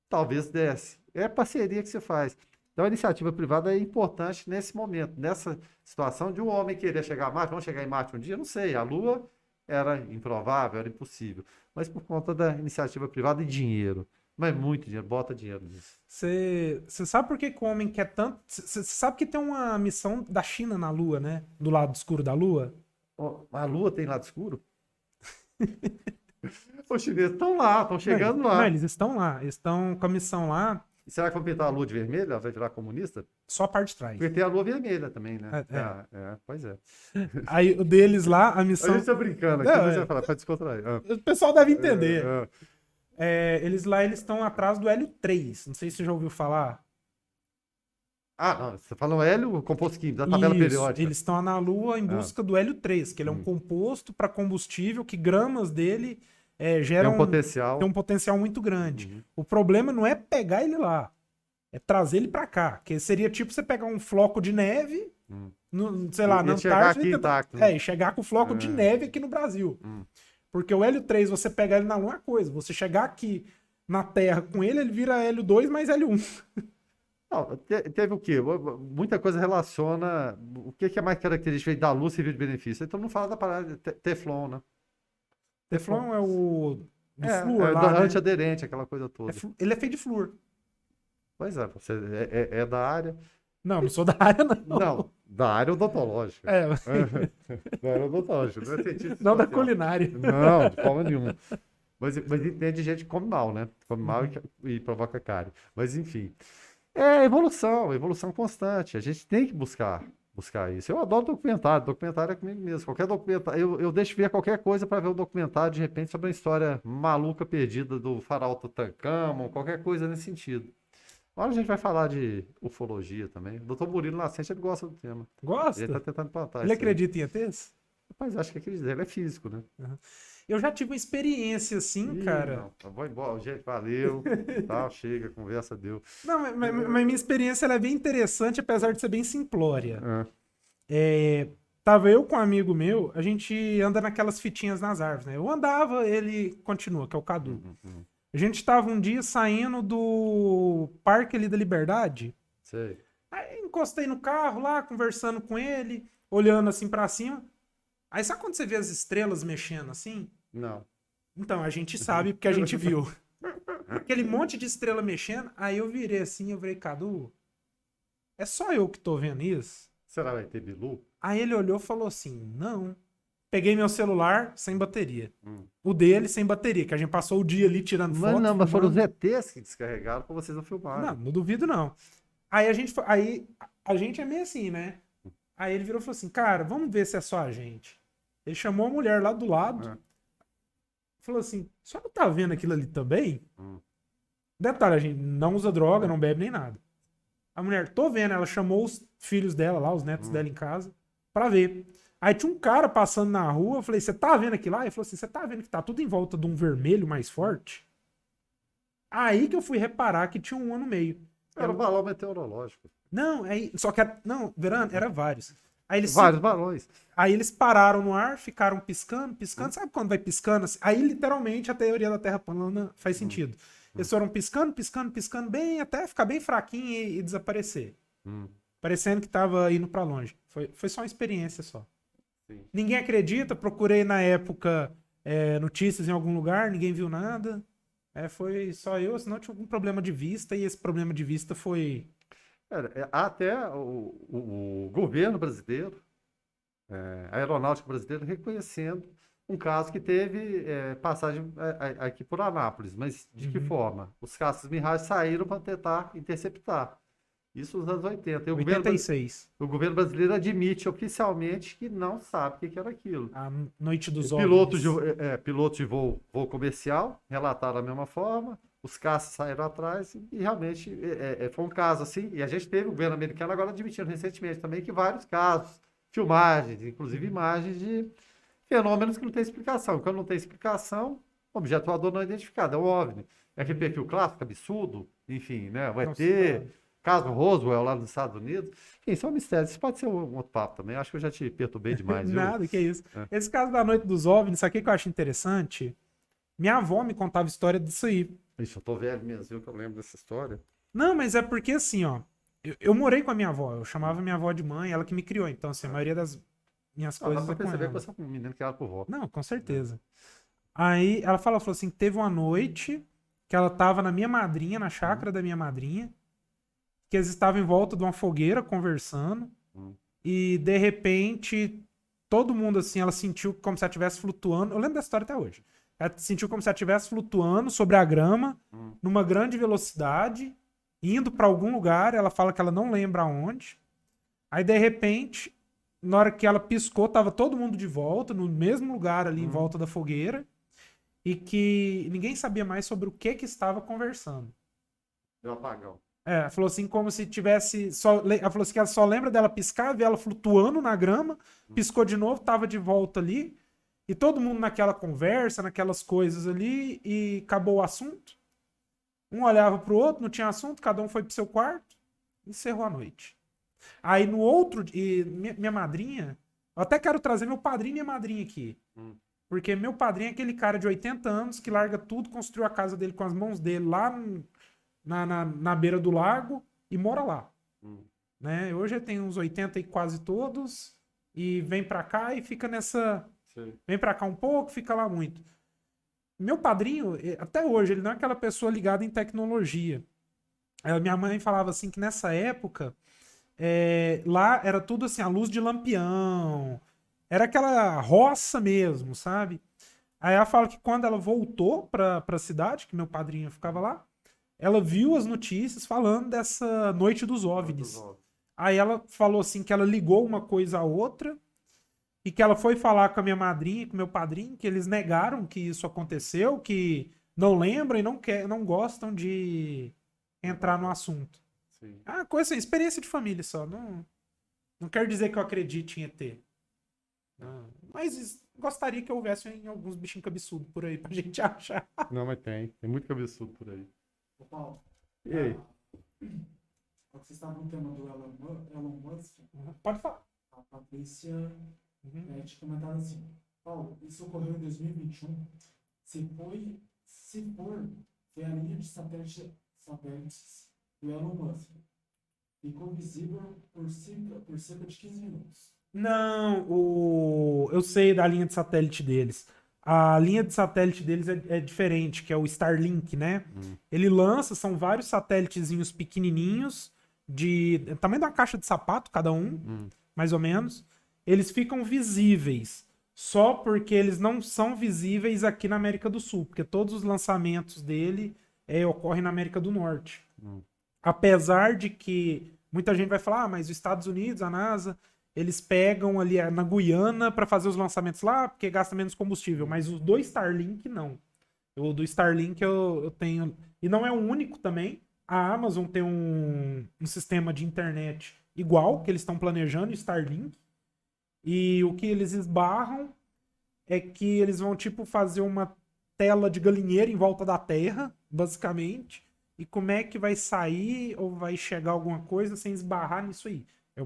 Talvez desse. É parceria que se faz. Então a iniciativa privada é importante nesse momento, nessa situação de um homem querer chegar a Marte, vamos chegar em Marte um dia? Não sei, a Lua era improvável, era impossível. Mas por conta da iniciativa privada e dinheiro. Mas muito dinheiro, bota dinheiro nisso. Você sabe por que que o homem quer tanto. Você sabe que tem uma missão da China na Lua, né? Do lado escuro da Lua? Ó, a Lua tem lado escuro? Os chineses estão lá, estão chegando Não, lá. eles estão lá. Eles estão com a missão lá, E será que vão pintar a Lua de vermelho? Ela vai virar comunista? só a parte de trás. Porque tem a Lua vermelha também, né? É. Pois é. Aí o deles lá, a A missão. gente tá brincando aqui, Não, mas é. vai falar, para descontrair. O pessoal deve entender. É. Eles estão atrás do Hélio 3. Não sei se você já ouviu falar. Ah, não, você falou hélio, composto químico, da tabela Isso, periódica. eles estão na Lua em busca do Hélio 3, que ele é um composto para combustível que gramas dele Tem geram um potencial. tem um potencial muito grande. Uhum. O problema não é pegar ele lá, é trazer ele para cá. Que seria tipo você pegar um floco de neve, sei lá, E na chegar Antártida, aqui e tentar- intacto, né? e chegar com o floco de neve aqui no Brasil. Porque o Hélio 3, você pegar ele na Lua é uma coisa. Você chegar aqui na Terra com ele, ele vira Hélio 2 mais Hélio 1. Não, teve o quê? Muita coisa relaciona. O que é mais característico aí da Lua serviu de benefício? Então não fala da parada de Teflon, né? Teflon é o do flúor lá, né? Antiaderente, aquela coisa toda. Ele é feito de flúor. Pois é, você é da área. Não sou da área, não. Não, da área odontológica. É, Da área odontológica, não é cientista não da social. culinária. Não, de forma nenhuma. Mas entende gente que come mal, né? Come mal e provoca cárie. Mas enfim. É evolução constante. A gente tem que buscar isso. Eu adoro documentário é comigo mesmo. Qualquer documentário, eu deixo ver qualquer coisa para ver um documentário, de repente, sobre uma história maluca perdida do faraó Tutankhamon, qualquer coisa nesse sentido. Agora a gente vai falar de ufologia também. O Dr. Murilo Nascente, ele gosta do tema. Gosta? Ele tá tentando plantar Ele isso aí. acredita em ETs? Rapaz, acho que ele é físico, né? Eu já tive uma experiência assim, Ih, cara. não, eu vou embora, gente, valeu, tal, chega, conversa deu. Não, mas minha experiência ela é bem interessante, apesar de ser bem simplória. Tava eu com um amigo meu, a gente anda naquelas fitinhas nas árvores, né? Eu andava, ele continua, que é o Cadu. A gente tava um dia saindo do Parque ali da Liberdade. Sei. Aí encostei no carro lá, conversando com ele, olhando assim pra cima. Aí sabe quando você vê as estrelas mexendo assim? Não. Então, a gente sabe porque a gente viu. Aquele monte de estrela mexendo, aí eu virei assim, eu falei, Cadu, é só eu que tô vendo isso? Será que vai ter Bilu? Aí ele olhou e falou assim, não. Peguei meu celular sem bateria. O dele sem bateria, que a gente passou o dia ali tirando foto. Mas não, mas foram os filmando. ETs que descarregaram pra vocês não filmarem. Não duvido não. Aí a gente é meio assim, né? Aí ele virou e falou assim, cara, vamos ver se é só a gente. Ele chamou a mulher lá do lado, falou assim, só não tá vendo aquilo ali também? Detalhe, a gente não usa droga, não bebe nem nada. A mulher, tô vendo, ela chamou os filhos dela lá, os netos dela em casa, pra ver. Aí tinha um cara passando na rua, eu falei, você tá vendo aquilo lá? Ele falou assim, você tá vendo que tá tudo em volta de um vermelho mais forte? Aí que eu fui reparar que tinha um no meio. Era um balão meteorológico. Não, só que, não, Verano, era vários. Vários balões. Aí eles pararam no ar, ficaram piscando. Sabe quando vai piscando? Assim? Aí literalmente a teoria da Terra plana faz sentido. Eles foram piscando, bem, até ficar bem fraquinho e desaparecer. Parecendo que tava indo pra longe. Foi só uma experiência só. Sim. Ninguém acredita, procurei na época notícias em algum lugar, ninguém viu nada. Foi só eu, senão eu tinha algum problema de vista, e esse problema de vista foi... Até o governo brasileiro, a aeronáutica brasileira, reconhecendo um caso que teve passagem aqui por Anápolis. Mas de que forma? Os caças Mirage saíram para tentar interceptar. Isso nos anos 80. E 86. O governo brasileiro admite oficialmente que não sabe o que era aquilo. A noite dos Pilotos OVNIs. pilotos de voo comercial relataram da mesma forma. os caças saíram atrás e realmente foi um caso assim. E a gente teve o governo americano agora admitindo recentemente também que vários casos, filmagens, inclusive imagens de fenômenos que não têm explicação. Quando não tem explicação, objeto voador não identificado, é um OVNI. É aquele perfil clássico, absurdo, enfim, né? O Nossa, ET, caso Roswell lá nos Estados Unidos. Enfim, são mistérios. Isso pode ser um outro papo também. Acho que eu já te perturbei demais, viu? nada, que isso. É. Esse caso da noite dos OVNIs, sabe o que eu acho interessante? Minha avó me contava história disso aí. Ixi, eu tô velho mesmo, viu, que eu lembro dessa história. Não, mas é porque assim, ó. Eu morei com a minha avó, eu chamava minha avó de mãe, ela que me criou. Então, assim, a maioria das minhas Não, dá coisas pra é com perceber que ela. você é um menino criado por vó. Não, com certeza. Aí ela falou assim, que teve uma noite que ela tava na minha madrinha, na chácara da minha madrinha, que eles estavam em volta de uma fogueira conversando, Hum. e de repente todo mundo assim, ela sentiu como se ela estivesse flutuando. Eu lembro dessa história até hoje. Ela sentiu como se ela estivesse flutuando sobre a grama, numa grande velocidade, indo pra algum lugar. Ela fala que ela não lembra aonde. Aí de repente, na hora que ela piscou, tava todo mundo de volta, no mesmo lugar ali em volta da fogueira, e que ninguém sabia mais sobre o que estava conversando. Deu apagão. Ela falou assim, como se tivesse. Ela falou assim que ela só lembra dela piscar, ver ela flutuando na grama, piscou de novo, tava de volta ali, e todo mundo naquela conversa, naquelas coisas ali, e acabou o assunto. Um olhava pro outro, não tinha assunto, cada um foi pro seu quarto, encerrou a noite. Aí no outro, e minha madrinha, eu até quero trazer meu padrinho e minha madrinha aqui. Porque meu padrinho é aquele cara de 80 anos que larga tudo, construiu a casa dele com as mãos dele lá na beira do lago e mora lá. Né? Hoje ele tem uns 80 e quase todos, e vem pra cá e fica nessa. Sim. Vem pra cá um pouco, fica lá muito. Meu padrinho, até hoje, ele não é aquela pessoa ligada em tecnologia. Minha mãe falava assim que nessa época, lá era tudo assim, a luz de lampião. Era aquela roça mesmo, sabe? Aí ela fala que quando ela voltou pra cidade, que meu padrinho ficava lá, ela viu as notícias falando dessa noite dos OVNIs. Aí ela falou assim que ela ligou uma coisa à outra e que ela foi falar com a minha madrinha e com o meu padrinho, que eles negaram que isso aconteceu, que não lembram e não gostam de entrar no assunto. Sim. Ah, coisa assim, experiência de família só. Não quero dizer que eu acredite em ET. Mas gostaria que houvesse em alguns bichinhos cabeçudos por aí pra gente achar. Não, mas tem. Tem muito cabeçudo por aí. Ô, Paulo, E aí? quando você estava no tema do Elon Musk, Pode falar. a Patrícia te comentava assim, Paulo, isso ocorreu em 2021. Se for ver a linha de satélites do Elon Musk, ficou visível por cerca de 15 minutos. Não, eu sei da linha de satélite deles. A linha de satélite deles é diferente, que é o Starlink, né? Ele lança, são vários satélitezinhos pequenininhos, de tamanho de uma caixa de sapato, cada um, mais ou menos. Eles ficam visíveis, só porque eles não são visíveis aqui na América do Sul, porque todos os lançamentos dele ocorrem na América do Norte. Apesar de que muita gente vai falar, mas os Estados Unidos, a NASA, eles pegam ali na Guiana para fazer os lançamentos lá, porque gasta menos combustível, mas os do Starlink não. O do Starlink eu tenho. E não é o único também. A Amazon tem um sistema de internet igual, que eles estão planejando, Starlink. E o que eles esbarram é que eles vão, tipo, fazer uma tela de galinheiro em volta da Terra, basicamente. E como é que vai sair ou vai chegar alguma coisa sem esbarrar nisso aí? É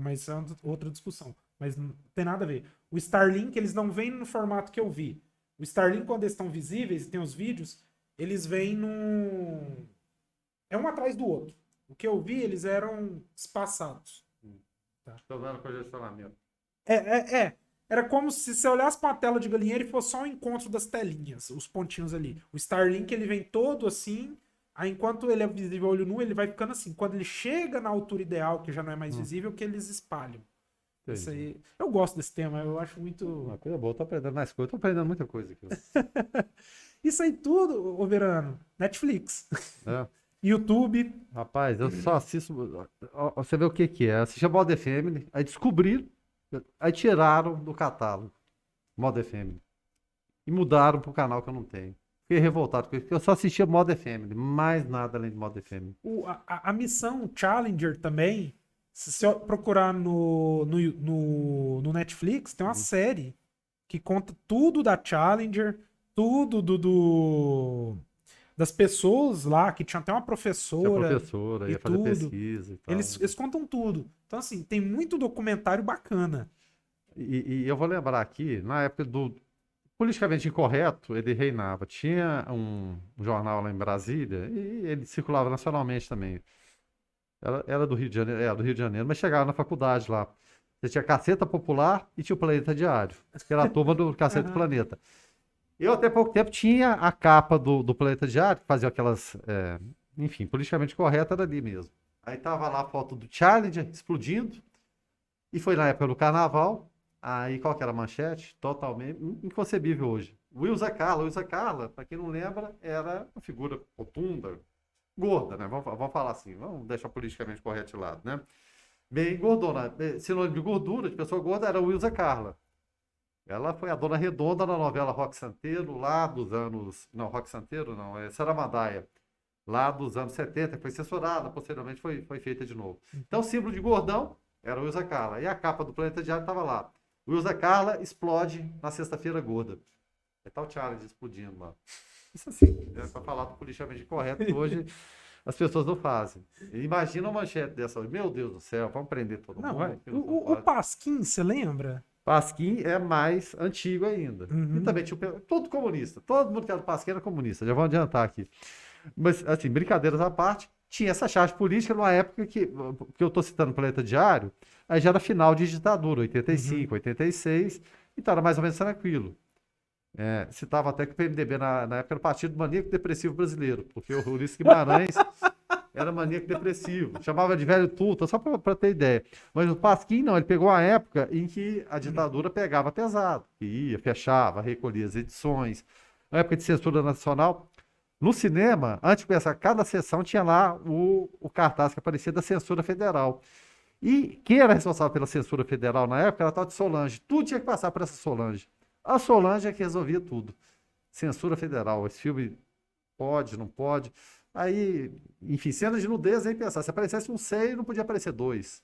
outra discussão. Mas não tem nada a ver. O Starlink, eles não vêm no formato que eu vi. O Starlink, quando eles estão visíveis, tem os vídeos, eles vêm num... É um atrás do outro. O que eu vi, eles eram espaçados. Estou vendo congestionamento. Era como se você olhasse para uma tela de galinheiro e fosse só o encontro das telinhas, os pontinhos ali. O Starlink, ele vem todo assim, aí enquanto ele é visível olho nu, ele vai ficando assim. Quando ele chega na altura ideal, que já não é mais visível, que eles espalham. Isso aí. Eu gosto desse tema, eu acho muito... Uma coisa boa, eu tô aprendendo mais coisas. Eu tô aprendendo muita coisa aqui. Isso aí tudo, ô Verano, Netflix, É. YouTube. Rapaz, eu só assisto. Você vê o que que é? Assisti a Modern Family, aí descobriram, aí tiraram do catálogo Modern Family. E mudaram pro canal que eu não tenho. Fiquei revoltado com isso, porque eu só assistia Modern Family, mais nada além de Modern Family. A missão Challenger também, se você procurar no Netflix, tem uma série que conta tudo da Challenger, tudo das pessoas lá, que tinha até uma Tinha professora professora, e ia fazer tudo. pesquisa e tal. Eles contam tudo. Então, assim, tem muito documentário bacana. E eu vou lembrar aqui, na época do politicamente incorreto, ele reinava. Tinha um jornal lá em Brasília e ele circulava nacionalmente também. Era do Rio de Janeiro, do Rio de Janeiro, mas chegava na faculdade lá. Você tinha Caceta Popular e tinha o Planeta Diário, que era a turma do Caceta do Aham. Planeta. Eu até pouco tempo tinha a capa do Planeta Diário, que fazia aquelas, enfim, politicamente correta era ali mesmo. Aí tava lá a foto do Challenger explodindo, e foi na época do Carnaval. Aí qual que era a manchete? Totalmente inconcebível hoje. Wilza Carla. Wilza Carla, para quem não lembra, era uma figura rotunda, gorda, né? Vamos falar assim, vamos deixar politicamente correto de lado, né? Bem gordona. Sinônimo de gordura, de pessoa gorda, era Wilza Carla. Ela foi a dona redonda na novela Roque Santeiro, lá dos anos. Não, Roque Santeiro não, é Saramadaia. Lá dos anos 70, que foi censurada, posteriormente foi feita de novo. Então, símbolo de gordão era o Wilza Carla. E a capa do Planeta Diário estava lá. Wilza Carla explode na sexta-feira gorda. É tal Charlie explodindo lá. Isso assim, é para falar do politicamente correto, que hoje as pessoas não fazem. Imagina uma manchete dessa hoje. Meu Deus do céu, vamos prender todo Não, mundo. o Pasquim, você lembra? Pasquim é mais antigo ainda. E Uhum. também tinha todo comunista. Todo mundo que era do Pasquim era comunista. Já vamos adiantar aqui. Mas, assim, brincadeiras à parte, tinha essa charge política numa época que eu estou citando o Planeta Diário, aí já era final de ditadura, 85, 86, então era mais ou menos tranquilo. Citava até que o PMDB na época era o Partido Maníaco Depressivo Brasileiro, porque o Ulisses Guimarães era maníaco depressivo, chamava de velho tuta, só para ter ideia. Mas o Pasquim não, ele pegou uma época em que a ditadura pegava pesado, que ia, fechava, recolhia as edições, uma época de censura nacional. No cinema, antes de começar cada sessão, tinha lá o cartaz que aparecia da censura federal. E quem era responsável pela censura federal na época era a tal de Solange. Tudo tinha que passar por essa Solange. A Solange é que resolvia tudo. Censura federal. Esse filme pode, não pode. Aí, enfim, cenas de nudez, aí pensar. Se aparecesse um seio, não podia aparecer dois.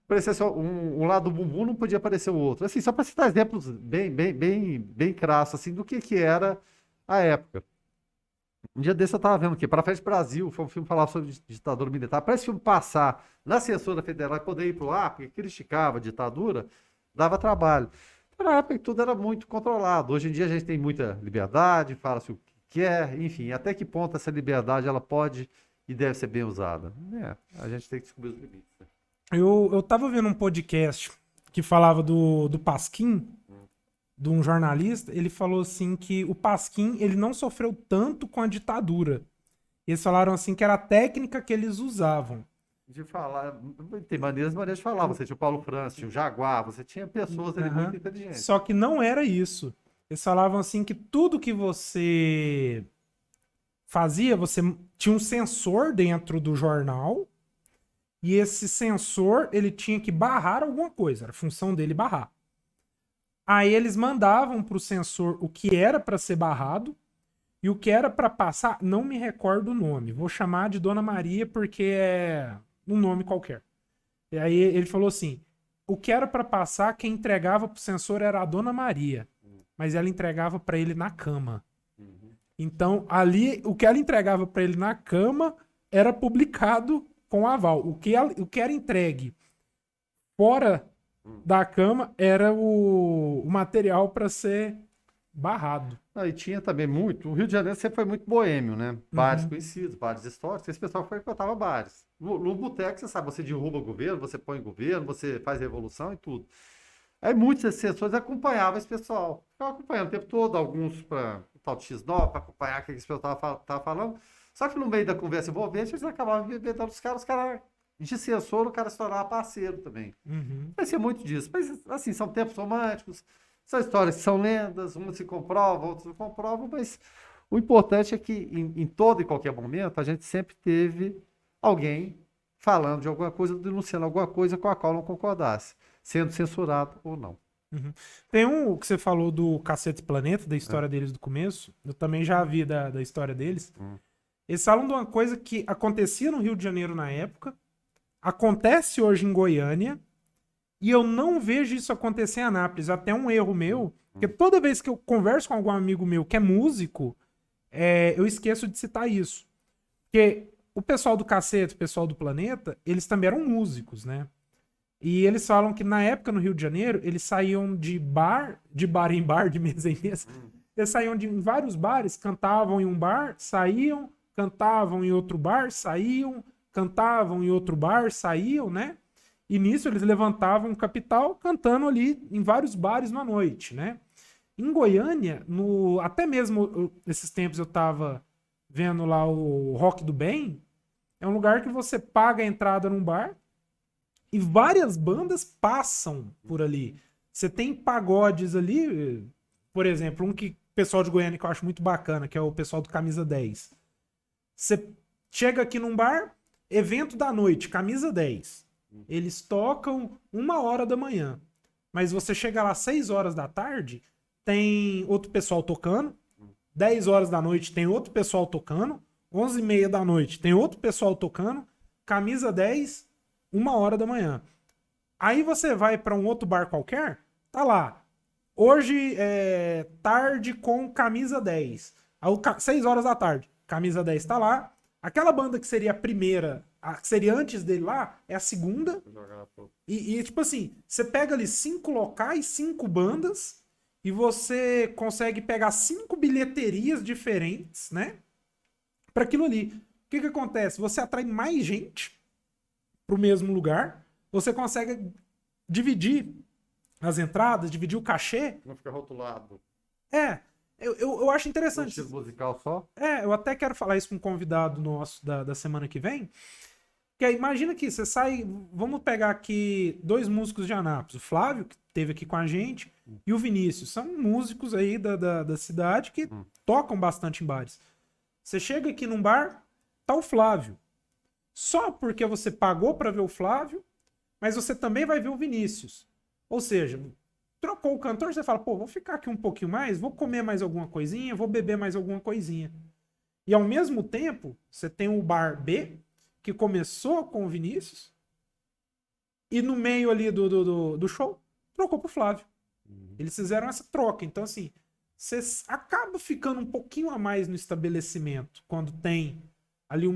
Aparecesse um lado do bumbum, não podia aparecer o outro. Assim, só para citar exemplos bem crassos, assim, do que era a época. Um dia desse eu tava vendo aqui, Para Frente Brasil, foi um filme que falava sobre ditadura militar. Para esse filme passar na censura federal e poder ir pro ar, porque criticava a ditadura, dava trabalho. Então, na época tudo era muito controlado. Hoje em dia a gente tem muita liberdade, fala-se o que quer, enfim, até que ponto essa liberdade ela pode e deve ser bem usada. A gente tem que descobrir os limites. Né? Eu tava vendo um podcast que falava do Pasquim, de um jornalista. Ele falou assim que o Pasquim ele não sofreu tanto com a ditadura. Eles falaram assim que era a técnica que eles usavam. De falar, tem maneiras de falar. Você tinha o Paulo Francis, tinha o Jaguar, você tinha pessoas ali muito inteligentes. Só que não era isso. Eles falavam assim que tudo que você fazia, você tinha um sensor dentro do jornal e esse sensor ele tinha que barrar alguma coisa. Era a função dele barrar. Aí eles mandavam pro sensor o que era para ser barrado e o que era para passar, não me recordo o nome. Vou chamar de Dona Maria porque é um nome qualquer. E aí ele falou assim: o que era para passar, quem entregava pro sensor era a Dona Maria, mas ela entregava para ele na cama. Então, ali, o que ela entregava para ele na cama era publicado com aval. O que era entregue fora da cama era o material para ser barrado. E tinha também muito. O Rio de Janeiro sempre foi muito boêmio, né? Bares conhecidos, bares históricos. Esse pessoal frequentava bares. No boteco, você sabe, você derruba o governo, você põe o governo, você faz revolução e tudo. Aí muitos assessores acompanhavam esse pessoal. Ficavam acompanhando o tempo todo, alguns para o tal de X9, para acompanhar o que esse pessoal estava falando. Só que no meio da conversa envolvente, eles acabavam inventando os caras de censor, o cara se tornava parceiro também. Vai ser muito disso. Mas, assim, são tempos românticos, são histórias que são lendas, umas se comprovam, outras não comprovam, mas o importante é que em todo e qualquer momento a gente sempre teve alguém falando de alguma coisa, denunciando alguma coisa com a qual não concordasse, sendo censurado ou não. Tem um que você falou do Cacete Planeta, da história deles do começo. Eu também já vi da história deles. Eles falam de uma coisa que acontecia no Rio de Janeiro na época, acontece hoje em Goiânia, e eu não vejo isso acontecer em Anápolis. Até um erro meu, porque toda vez que eu converso com algum amigo meu que é músico, eu esqueço de citar isso. Porque o pessoal do Cacete, o pessoal do Planeta, eles também eram músicos, né? E eles falam que na época no Rio de Janeiro, eles saíam de bar em bar, de mesa em mesa. Eles saíam em vários bares, cantavam em um bar, saíam, cantavam em outro bar, saíam, cantavam em outro bar, saíam, né? E nisso eles levantavam um capital cantando ali em vários bares na noite, né? Em Goiânia, até mesmo esses tempos eu tava vendo lá o Rock do Bem, é um lugar que você paga a entrada num bar e várias bandas passam por ali. Você tem pagodes ali, por exemplo, um que o pessoal de Goiânia que eu acho muito bacana, que é o pessoal do Camisa 10. Você chega aqui num bar, evento da noite, Camisa 10. Eles tocam 1h da manhã. Mas você chega lá às 6 horas da tarde, tem outro pessoal tocando. 10 horas da noite tem outro pessoal tocando. 11h30 da noite tem outro pessoal tocando. Camisa 10, 1h da manhã. Aí você vai pra um outro bar qualquer, tá lá. Hoje é tarde com Camisa 10. 6 horas da tarde, Camisa 10 tá lá. Aquela banda que seria a primeira, que seria antes dele lá, é a segunda. E tipo assim, você pega ali 5 locais, 5 bandas, e você consegue pegar 5 bilheterias diferentes, né? Pra aquilo ali. O que acontece? Você atrai mais gente pro mesmo lugar, você consegue dividir as entradas, dividir o cachê. Não fica rotulado. Eu acho Um interessante. estilo musical só. Eu até quero falar isso com um convidado nosso da semana que vem. Que imagina que você sai. Vamos pegar aqui 2 músicos de Anápolis. O Flávio, que esteve aqui com a gente, e o Vinícius. São músicos aí da cidade que tocam bastante em bares. Você chega aqui num bar, tá o Flávio. Só porque você pagou para ver o Flávio, mas você também vai ver o Vinícius. Ou seja, trocou o cantor, você fala, pô, vou ficar aqui um pouquinho mais, vou comer mais alguma coisinha, vou beber mais alguma coisinha. E ao mesmo tempo, você tem o bar B, que começou com o Vinícius, e no meio ali do show, trocou pro Flávio. Eles fizeram essa troca. Então, assim, você acaba ficando um pouquinho a mais no estabelecimento, quando tem ali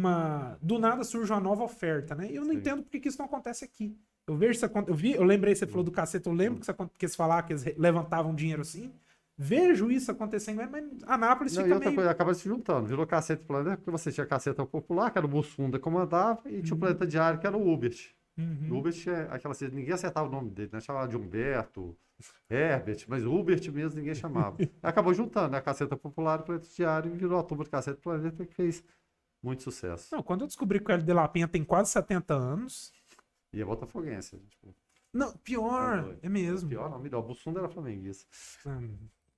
do nada surge uma nova oferta, né? E eu não entendo porque que isso não acontece aqui. Eu vejo isso acontecer. Eu lembrei, você falou do Cacete, eu lembro que eles falaram que eles levantavam dinheiro assim. Vejo isso acontecendo, mas Anápolis Não, e fica outra meio... coisa, acaba se juntando. Virou Cacete Planeta, porque você tinha Caceta Popular, que era o Bussunda que comandava, e tinha o Planeta Diário, que era o Ubert. O Ubert é aquela coisa, ninguém acertava o nome dele, né? Chamava de Humberto, Herbert, mas Ubert mesmo ninguém chamava. Acabou juntando, né? A Caceta Popular e o Planeta Diário, e virou a turma do Cacete Planeta, que fez muito sucesso. Não, quando eu descobri que o Hélio de la Penha tem quase 70 anos... E é botafoguense. Tipo, não, pior, é mesmo. Pior não, melhor. O Bussunda era flamenguista.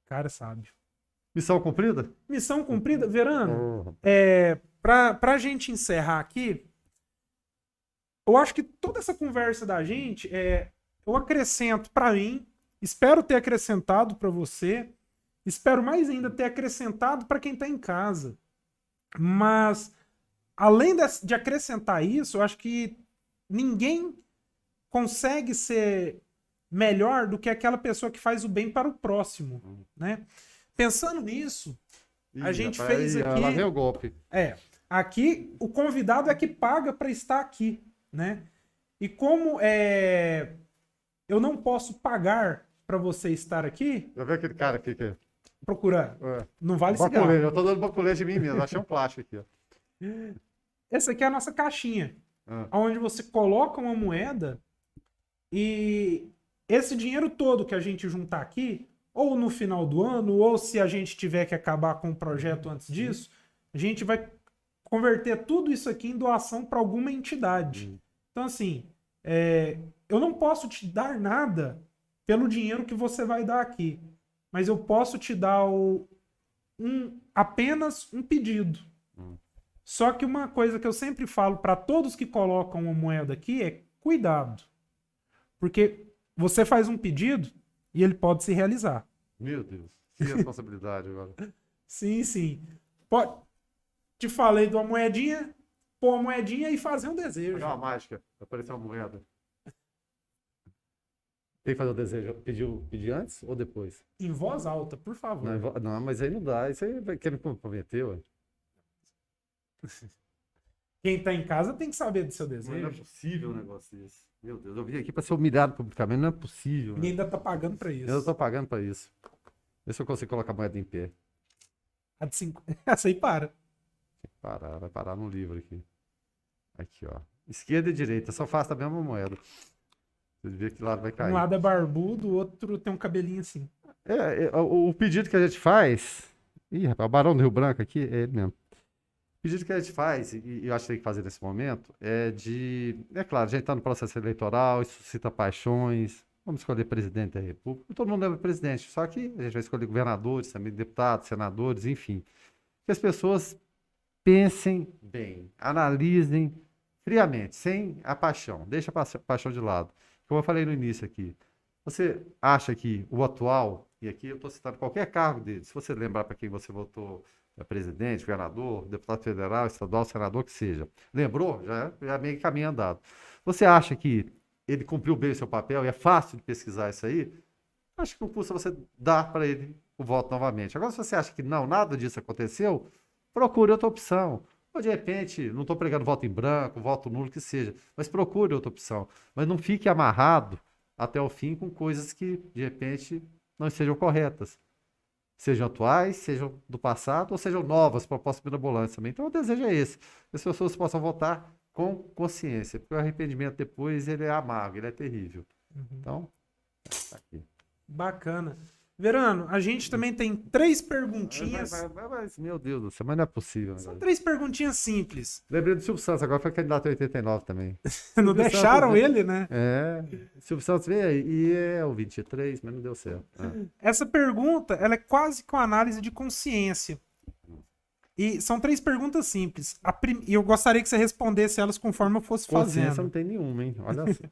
Cara, sabe. Missão cumprida? Missão cumprida. Verano, pra gente encerrar aqui, eu acho que toda essa conversa da gente, eu acrescento pra mim, espero ter acrescentado pra você, espero mais ainda ter acrescentado pra quem tá em casa. Mas, além de acrescentar isso, eu acho que ninguém consegue ser melhor do que aquela pessoa que faz o bem para o próximo, né? Pensando nisso, a gente fez aqui... Lá vem o golpe. Aqui o convidado é que paga para estar aqui, né? E como eu não posso pagar para você estar aqui... Eu vi aquele cara aqui que... Procurando. Não vale cigarro. Eu tô dando baculete de mim mesmo. Achei um plástico aqui, ó. Essa aqui é a nossa caixinha. Onde você coloca uma moeda e esse dinheiro todo que a gente juntar aqui, ou no final do ano, ou se a gente tiver que acabar com o projeto antes disso, a gente vai converter tudo isso aqui em doação para alguma entidade. Então, assim, eu não posso te dar nada pelo dinheiro que você vai dar aqui, mas eu posso te dar apenas um pedido. Só que uma coisa que eu sempre falo para todos que colocam uma moeda aqui é cuidado. Porque você faz um pedido, E ele pode se realizar. Meu Deus, que responsabilidade agora. Sim, sim. Pode... Te falei de uma moedinha, pôr a moedinha e fazer um desejo. Fazer uma mágica, vai aparecer uma moeda. Tem que fazer o desejo, pedir antes ou depois? Em voz alta, por favor. Não, mas aí não dá, isso aí vai querer comprometer, ué. Quem tá em casa tem que saber do seu Não é desejo. possível um negócio desse. Meu Deus, eu vim aqui para ser humilhado publicamente, não é possível. Ninguém ainda tá pagando pra isso. Eu tô pagando para isso. Vê se eu consigo colocar a moeda em pé. A de 5. Essa aí para. Vai parar no livro aqui. Aqui, ó. Esquerda e direita, só faço a mesma moeda. Você vê que lado vai cair. Um lado é barbudo, o outro tem um cabelinho assim. O pedido que a gente faz. Ih, rapaz, o Barão do Rio Branco aqui, é ele mesmo. O pedido que a gente faz, e eu acho que tem que fazer nesse momento, é de. É claro, a gente está no processo eleitoral, isso suscita paixões. Vamos escolher presidente da República. Todo mundo leva presidente, só que a gente vai escolher governadores, também deputados, senadores, enfim. Que as pessoas pensem bem, analisem friamente, sem a paixão. Deixa a paixão de lado. Como eu falei no início aqui, você acha que o atual, e aqui eu estou citando qualquer cargo dele, se você lembrar para quem você votou, presidente, governador, deputado federal, estadual, senador, que seja, lembrou? Já é meio caminho andado. Você acha que ele cumpriu bem o seu papel e é fácil de pesquisar isso aí? Acho que não custa você dar para ele o voto novamente. Agora, se você acha que não, nada disso aconteceu, procure outra opção. Ou de repente, não estou pregando voto em branco, voto nulo, que seja, mas procure outra opção. Mas não fique amarrado até o fim com coisas que, de repente, não sejam corretas. Sejam atuais, sejam do passado, ou sejam novas, propostas mirabolantes também. Então, o desejo é esse. Que as pessoas possam votar com consciência, porque o arrependimento depois, ele é amargo, ele é terrível. Então, tá aqui. Bacana. Verano, a gente também tem 3 perguntinhas. Mas, meu Deus do céu, mas não é possível. São Né? 3 perguntinhas simples. Lembrei do Silvio Santos, agora foi candidato em 89 também. Não deixaram Santos, ele, né? o Silvio Santos veio aí, e é o 23, mas não deu certo. Essa pergunta, ela é quase que uma análise de consciência. E são 3 perguntas simples. E eu gostaria que você respondesse elas conforme eu fosse Consciência fazendo. não tem nenhuma, hein? Olha só.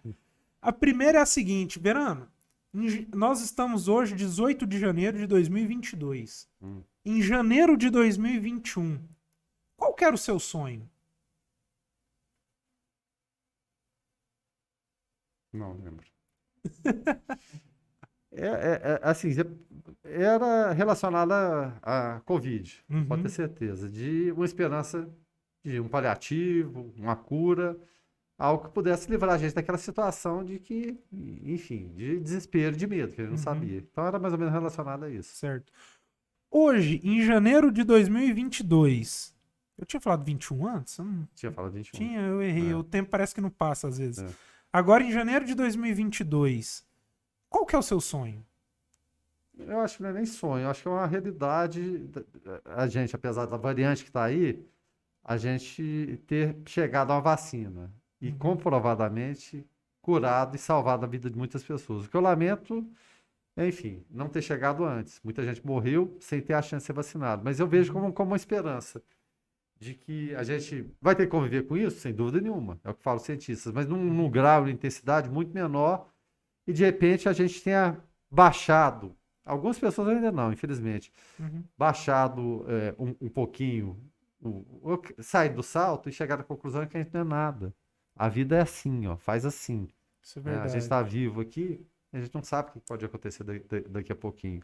A primeira é a seguinte, Verano. Nós estamos hoje, 18 de janeiro de 2022. Em janeiro de 2021, qual que era o seu sonho? Não lembro. Assim, era relacionada à Covid, pode ter certeza, de uma esperança de um paliativo, uma cura, algo que pudesse livrar a gente daquela situação de que, enfim, de desespero, de medo, que a gente não sabia. Então era mais ou menos relacionado a isso. Certo. Hoje, em janeiro de 2022, eu tinha falado 21 antes? Eu não... Tinha falado 21. Tinha, eu errei. O tempo parece que não passa às vezes. É. Agora, em janeiro de 2022, qual que é o seu sonho? Eu acho que não é nem sonho, eu acho que é uma realidade. A gente, apesar da variante que está aí, a gente ter chegado a uma vacina e comprovadamente curado e salvado a vida de muitas pessoas. O que eu lamento é, enfim, não ter chegado antes. Muita gente morreu sem ter a chance de ser vacinado. Mas eu vejo como uma esperança de que a gente vai ter que conviver com isso, sem dúvida nenhuma. É o que falam os cientistas, mas num grau de intensidade muito menor e, de repente, a gente tenha baixado. Algumas pessoas ainda não, infelizmente. Baixado um pouquinho, sair do salto e chegar à conclusão que a gente não é nada. A vida é assim, ó, faz assim. Isso é A verdade. gente está vivo aqui, a gente não sabe o que pode acontecer daqui a pouquinho.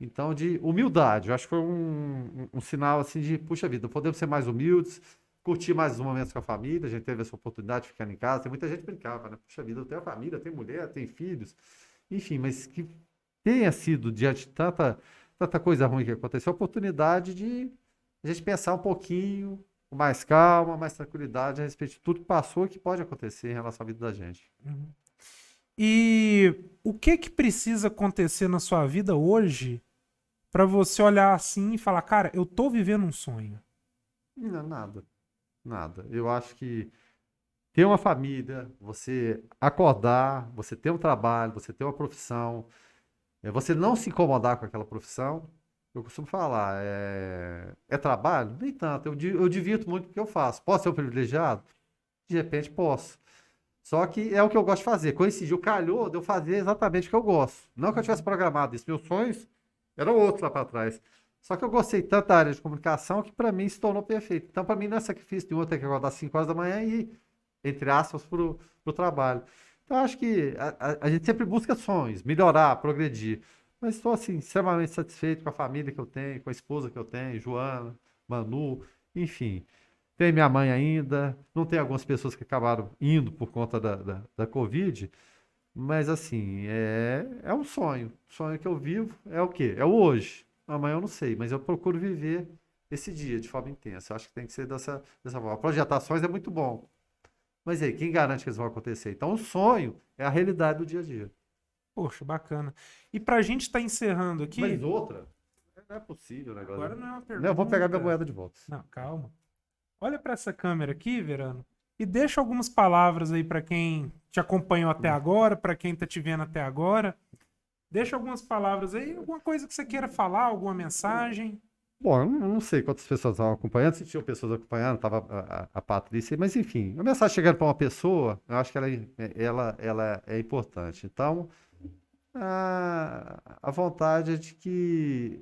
Então, de humildade, eu acho que foi um sinal assim de, puxa vida, podemos ser mais humildes, curtir mais os momentos com a família. A gente teve essa oportunidade de ficar em casa. Tem muita gente que brincava, né? Puxa vida, eu tenho família, tenho mulher, tenho filhos. Enfim, mas que tenha sido, diante de tanta coisa ruim que aconteceu, a oportunidade de a gente pensar um pouquinho, com mais calma, mais tranquilidade a respeito de tudo que passou e que pode acontecer em relação à vida da gente. E o que precisa acontecer na sua vida hoje pra você olhar assim e falar, cara, eu tô vivendo um sonho? Não, nada. Eu acho que ter uma família, você acordar, você ter um trabalho, você ter uma profissão, você não se incomodar com aquela profissão, eu costumo falar, é trabalho? Nem tanto, eu divirto muito o que eu faço. Posso ser um privilegiado? De repente posso. Só que é o que eu gosto de fazer. Coincidiu, calhou de eu fazer exatamente o que eu gosto. Não que eu tivesse programado isso. Meus sonhos eram outros lá para trás. Só que eu gostei tanto da área de comunicação que para mim se tornou perfeito. Então, para mim, não é sacrifício nenhum ter que acordar às 5 horas da manhã e ir, entre aspas, pro trabalho. Então, eu acho que a gente sempre busca sonhos, melhorar, progredir. Mas estou, assim, extremamente satisfeito com a família que eu tenho, com a esposa que eu tenho, Joana, Manu, enfim. Tem minha mãe ainda, não tem algumas pessoas que acabaram indo por conta da Covid, mas assim, é um sonho. O sonho que eu vivo é o quê? É o hoje. Amanhã eu não sei, mas eu procuro viver esse dia de forma intensa. Eu acho que tem que ser dessa forma. Projetações é muito bom, mas aí, quem garante que eles vão acontecer? Então, o sonho é a realidade do dia a dia. Poxa, bacana. E pra gente estar encerrando aqui, Mas outra, não é possível o negócio. agora não é uma Não, pergunta. eu vou pegar minha moeda de volta. Não, calma. Olha pra essa câmera aqui, Verano, e deixa algumas palavras aí pra quem te acompanhou até agora, pra quem tá te vendo até agora. Deixa algumas palavras aí, alguma coisa que você queira falar, alguma mensagem. Bom, eu não sei quantas pessoas estavam acompanhando, se tinham pessoas acompanhando, estava a Patrícia, aí, mas enfim, a mensagem chegando para uma pessoa, eu acho que ela é importante. Então, a vontade é de que,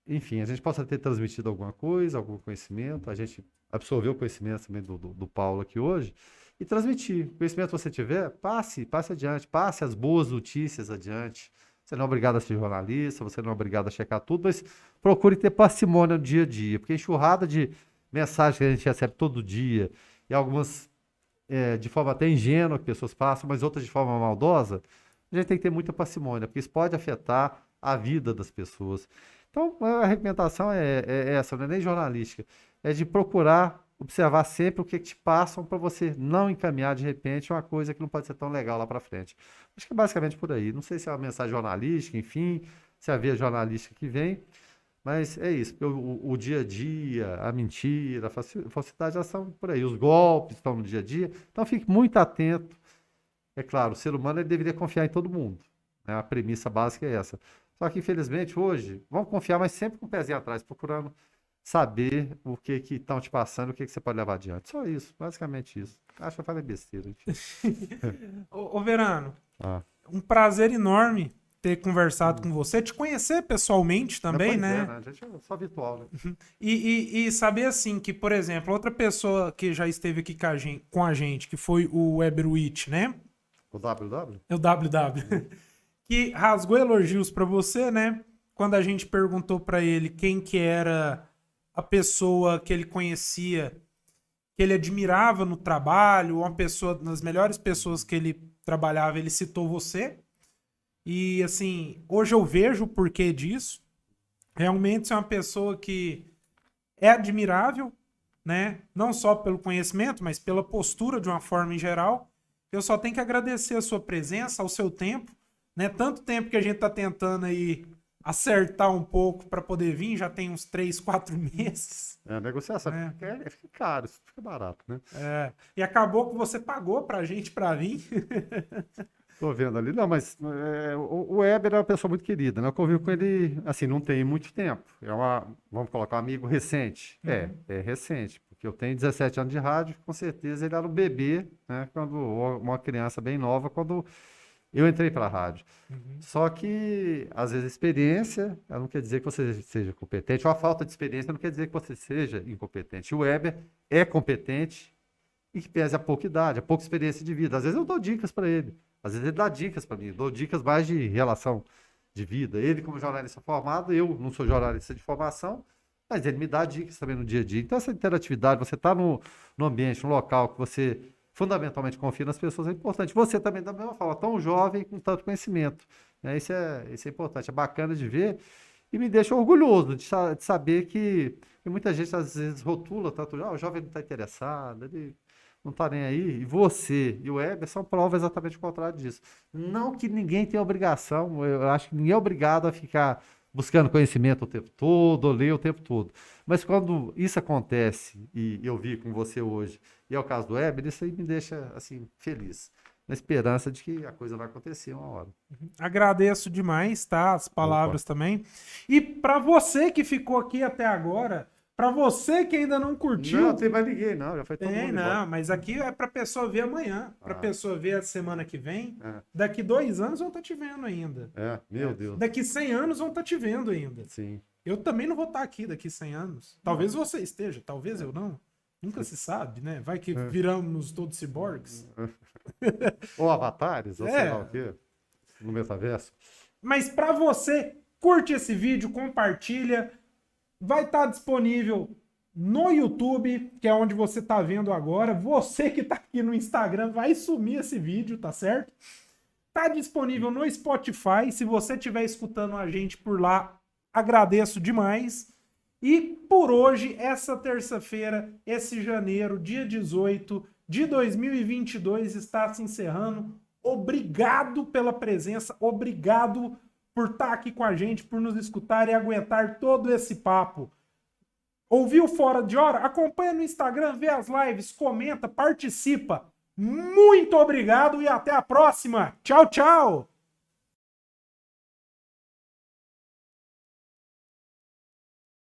enfim, a gente possa ter transmitido alguma coisa, algum conhecimento, a gente absorveu o conhecimento também do Paulo aqui hoje, e transmitir. O conhecimento que você tiver, passe adiante, passe as boas notícias adiante. Você não é obrigado a ser jornalista, você não é obrigado a checar tudo, mas procure ter parcimônia no dia a dia, porque a enxurrada de mensagens que a gente recebe todo dia, e algumas de forma até ingênua que pessoas passam, mas outras de forma maldosa, a gente tem que ter muita parcimônia, porque isso pode afetar a vida das pessoas. Então, a recomendação é essa, não é nem jornalística, é de procurar observar sempre o que te passam para você não encaminhar de repente uma coisa que não pode ser tão legal lá para frente. Acho que é basicamente por aí. Não sei se é uma mensagem jornalística, enfim, se é a via jornalística que vem, mas é isso. Porque o dia a dia, a mentira, a falsidade já são por aí. Os golpes estão no dia a dia. Então fique muito atento. É claro, o ser humano ele deveria confiar em todo mundo, né? A premissa básica é essa. Só que, infelizmente, hoje, vamos confiar, mas sempre com o pezinho atrás, procurando saber o que estão te passando, o que você pode levar adiante. Só isso, basicamente isso. Acho que eu falei besteira. Ô, Verano, Ah. um prazer enorme ter conversado com você, te conhecer pessoalmente também, Pois né? é, A gente é só virtual, né? E saber assim que, por exemplo, outra pessoa que já esteve aqui com a gente, que foi o Weberwitch, né? O WW? É o WW. Que rasgou elogios pra você, né? Quando a gente perguntou pra ele quem que era a pessoa que ele conhecia, que ele admirava no trabalho, uma pessoa, das melhores pessoas que ele trabalhava, ele citou você. E assim, hoje eu vejo o porquê disso. Realmente você é uma pessoa que é admirável, né? Não só pelo conhecimento, mas pela postura de uma forma em geral. Eu só tenho que agradecer a sua presença, ao seu tempo, né? Tanto tempo que a gente tá tentando aí acertar um pouco para poder vir, já tem uns 3, 4 meses. É, a negociação É. fica caro, isso fica barato, né? É, e acabou que você pagou pra gente pra vir. Tô vendo ali. Não, mas o Weber é uma pessoa muito querida, né? Eu convivo com ele, assim, não tem muito tempo. Vamos colocar um amigo recente. É recente, porque eu tenho 17 anos de rádio, com certeza ele era um bebê, né? Uma criança bem nova, quando eu entrei para a rádio. Só que, às vezes, a experiência ela não quer dizer que você seja competente, ou a falta de experiência não quer dizer que você seja incompetente. O Weber é competente e que pese a pouca idade, a pouca experiência de vida. Às vezes eu dou dicas para ele, às vezes ele dá dicas para mim, eu dou dicas mais de relação de vida. Ele, como jornalista formado, eu não sou jornalista de formação, mas ele me dá dicas também no dia a dia. Então, essa interatividade, você está no ambiente, no local que você fundamentalmente confia nas pessoas, é importante. Você também, da mesma forma, tão jovem, com tanto conhecimento. Né? Isso é importante, é bacana de ver e me deixa orgulhoso de saber que muita gente às vezes rotula tanto, o jovem não está interessado, ele não está nem aí. E você e o Weber são prova exatamente o contrário disso. Não que ninguém tenha obrigação, eu acho que ninguém é obrigado a ficar buscando conhecimento o tempo todo, ou ler o tempo todo. Mas quando isso acontece, e eu vi com você hoje, e é o caso do Weber, isso aí me deixa, assim, feliz. Na esperança de que a coisa vai acontecer uma hora. Agradeço demais, tá? As palavras também. E para você que ficou aqui até agora, Pra você que ainda não curtiu... Não, tem mais ninguém, não. Já foi todo Tem, mundo não, embora. mas aqui é pra pessoa ver amanhã, pra Ah. pessoa ver a semana que vem. É. Daqui 2 anos vão estar te vendo ainda. Meu Deus. Daqui 100 anos vão estar te vendo ainda. Sim. Eu também não vou estar aqui daqui 100 anos. Talvez você esteja, talvez eu não. Nunca se sabe, né? Vai que viramos todos ciborgues. Ou avatares, ou sei É. lá o quê. No metaverso. Mas pra você, curte esse vídeo, compartilha. Vai estar disponível no YouTube, que é onde você tá vendo agora. Você que tá aqui no Instagram, vai sumir esse vídeo, tá certo? Tá disponível no Spotify. Se você estiver escutando a gente por lá, agradeço demais. E por hoje, essa terça-feira, esse janeiro, dia 18 de 2022, está se encerrando. Obrigado pela presença, obrigado por estar aqui com a gente, por nos escutar e aguentar todo esse papo. Ouviu fora de hora? Acompanha no Instagram, vê as lives, comenta, participa. Muito obrigado e até a próxima. Tchau, tchau!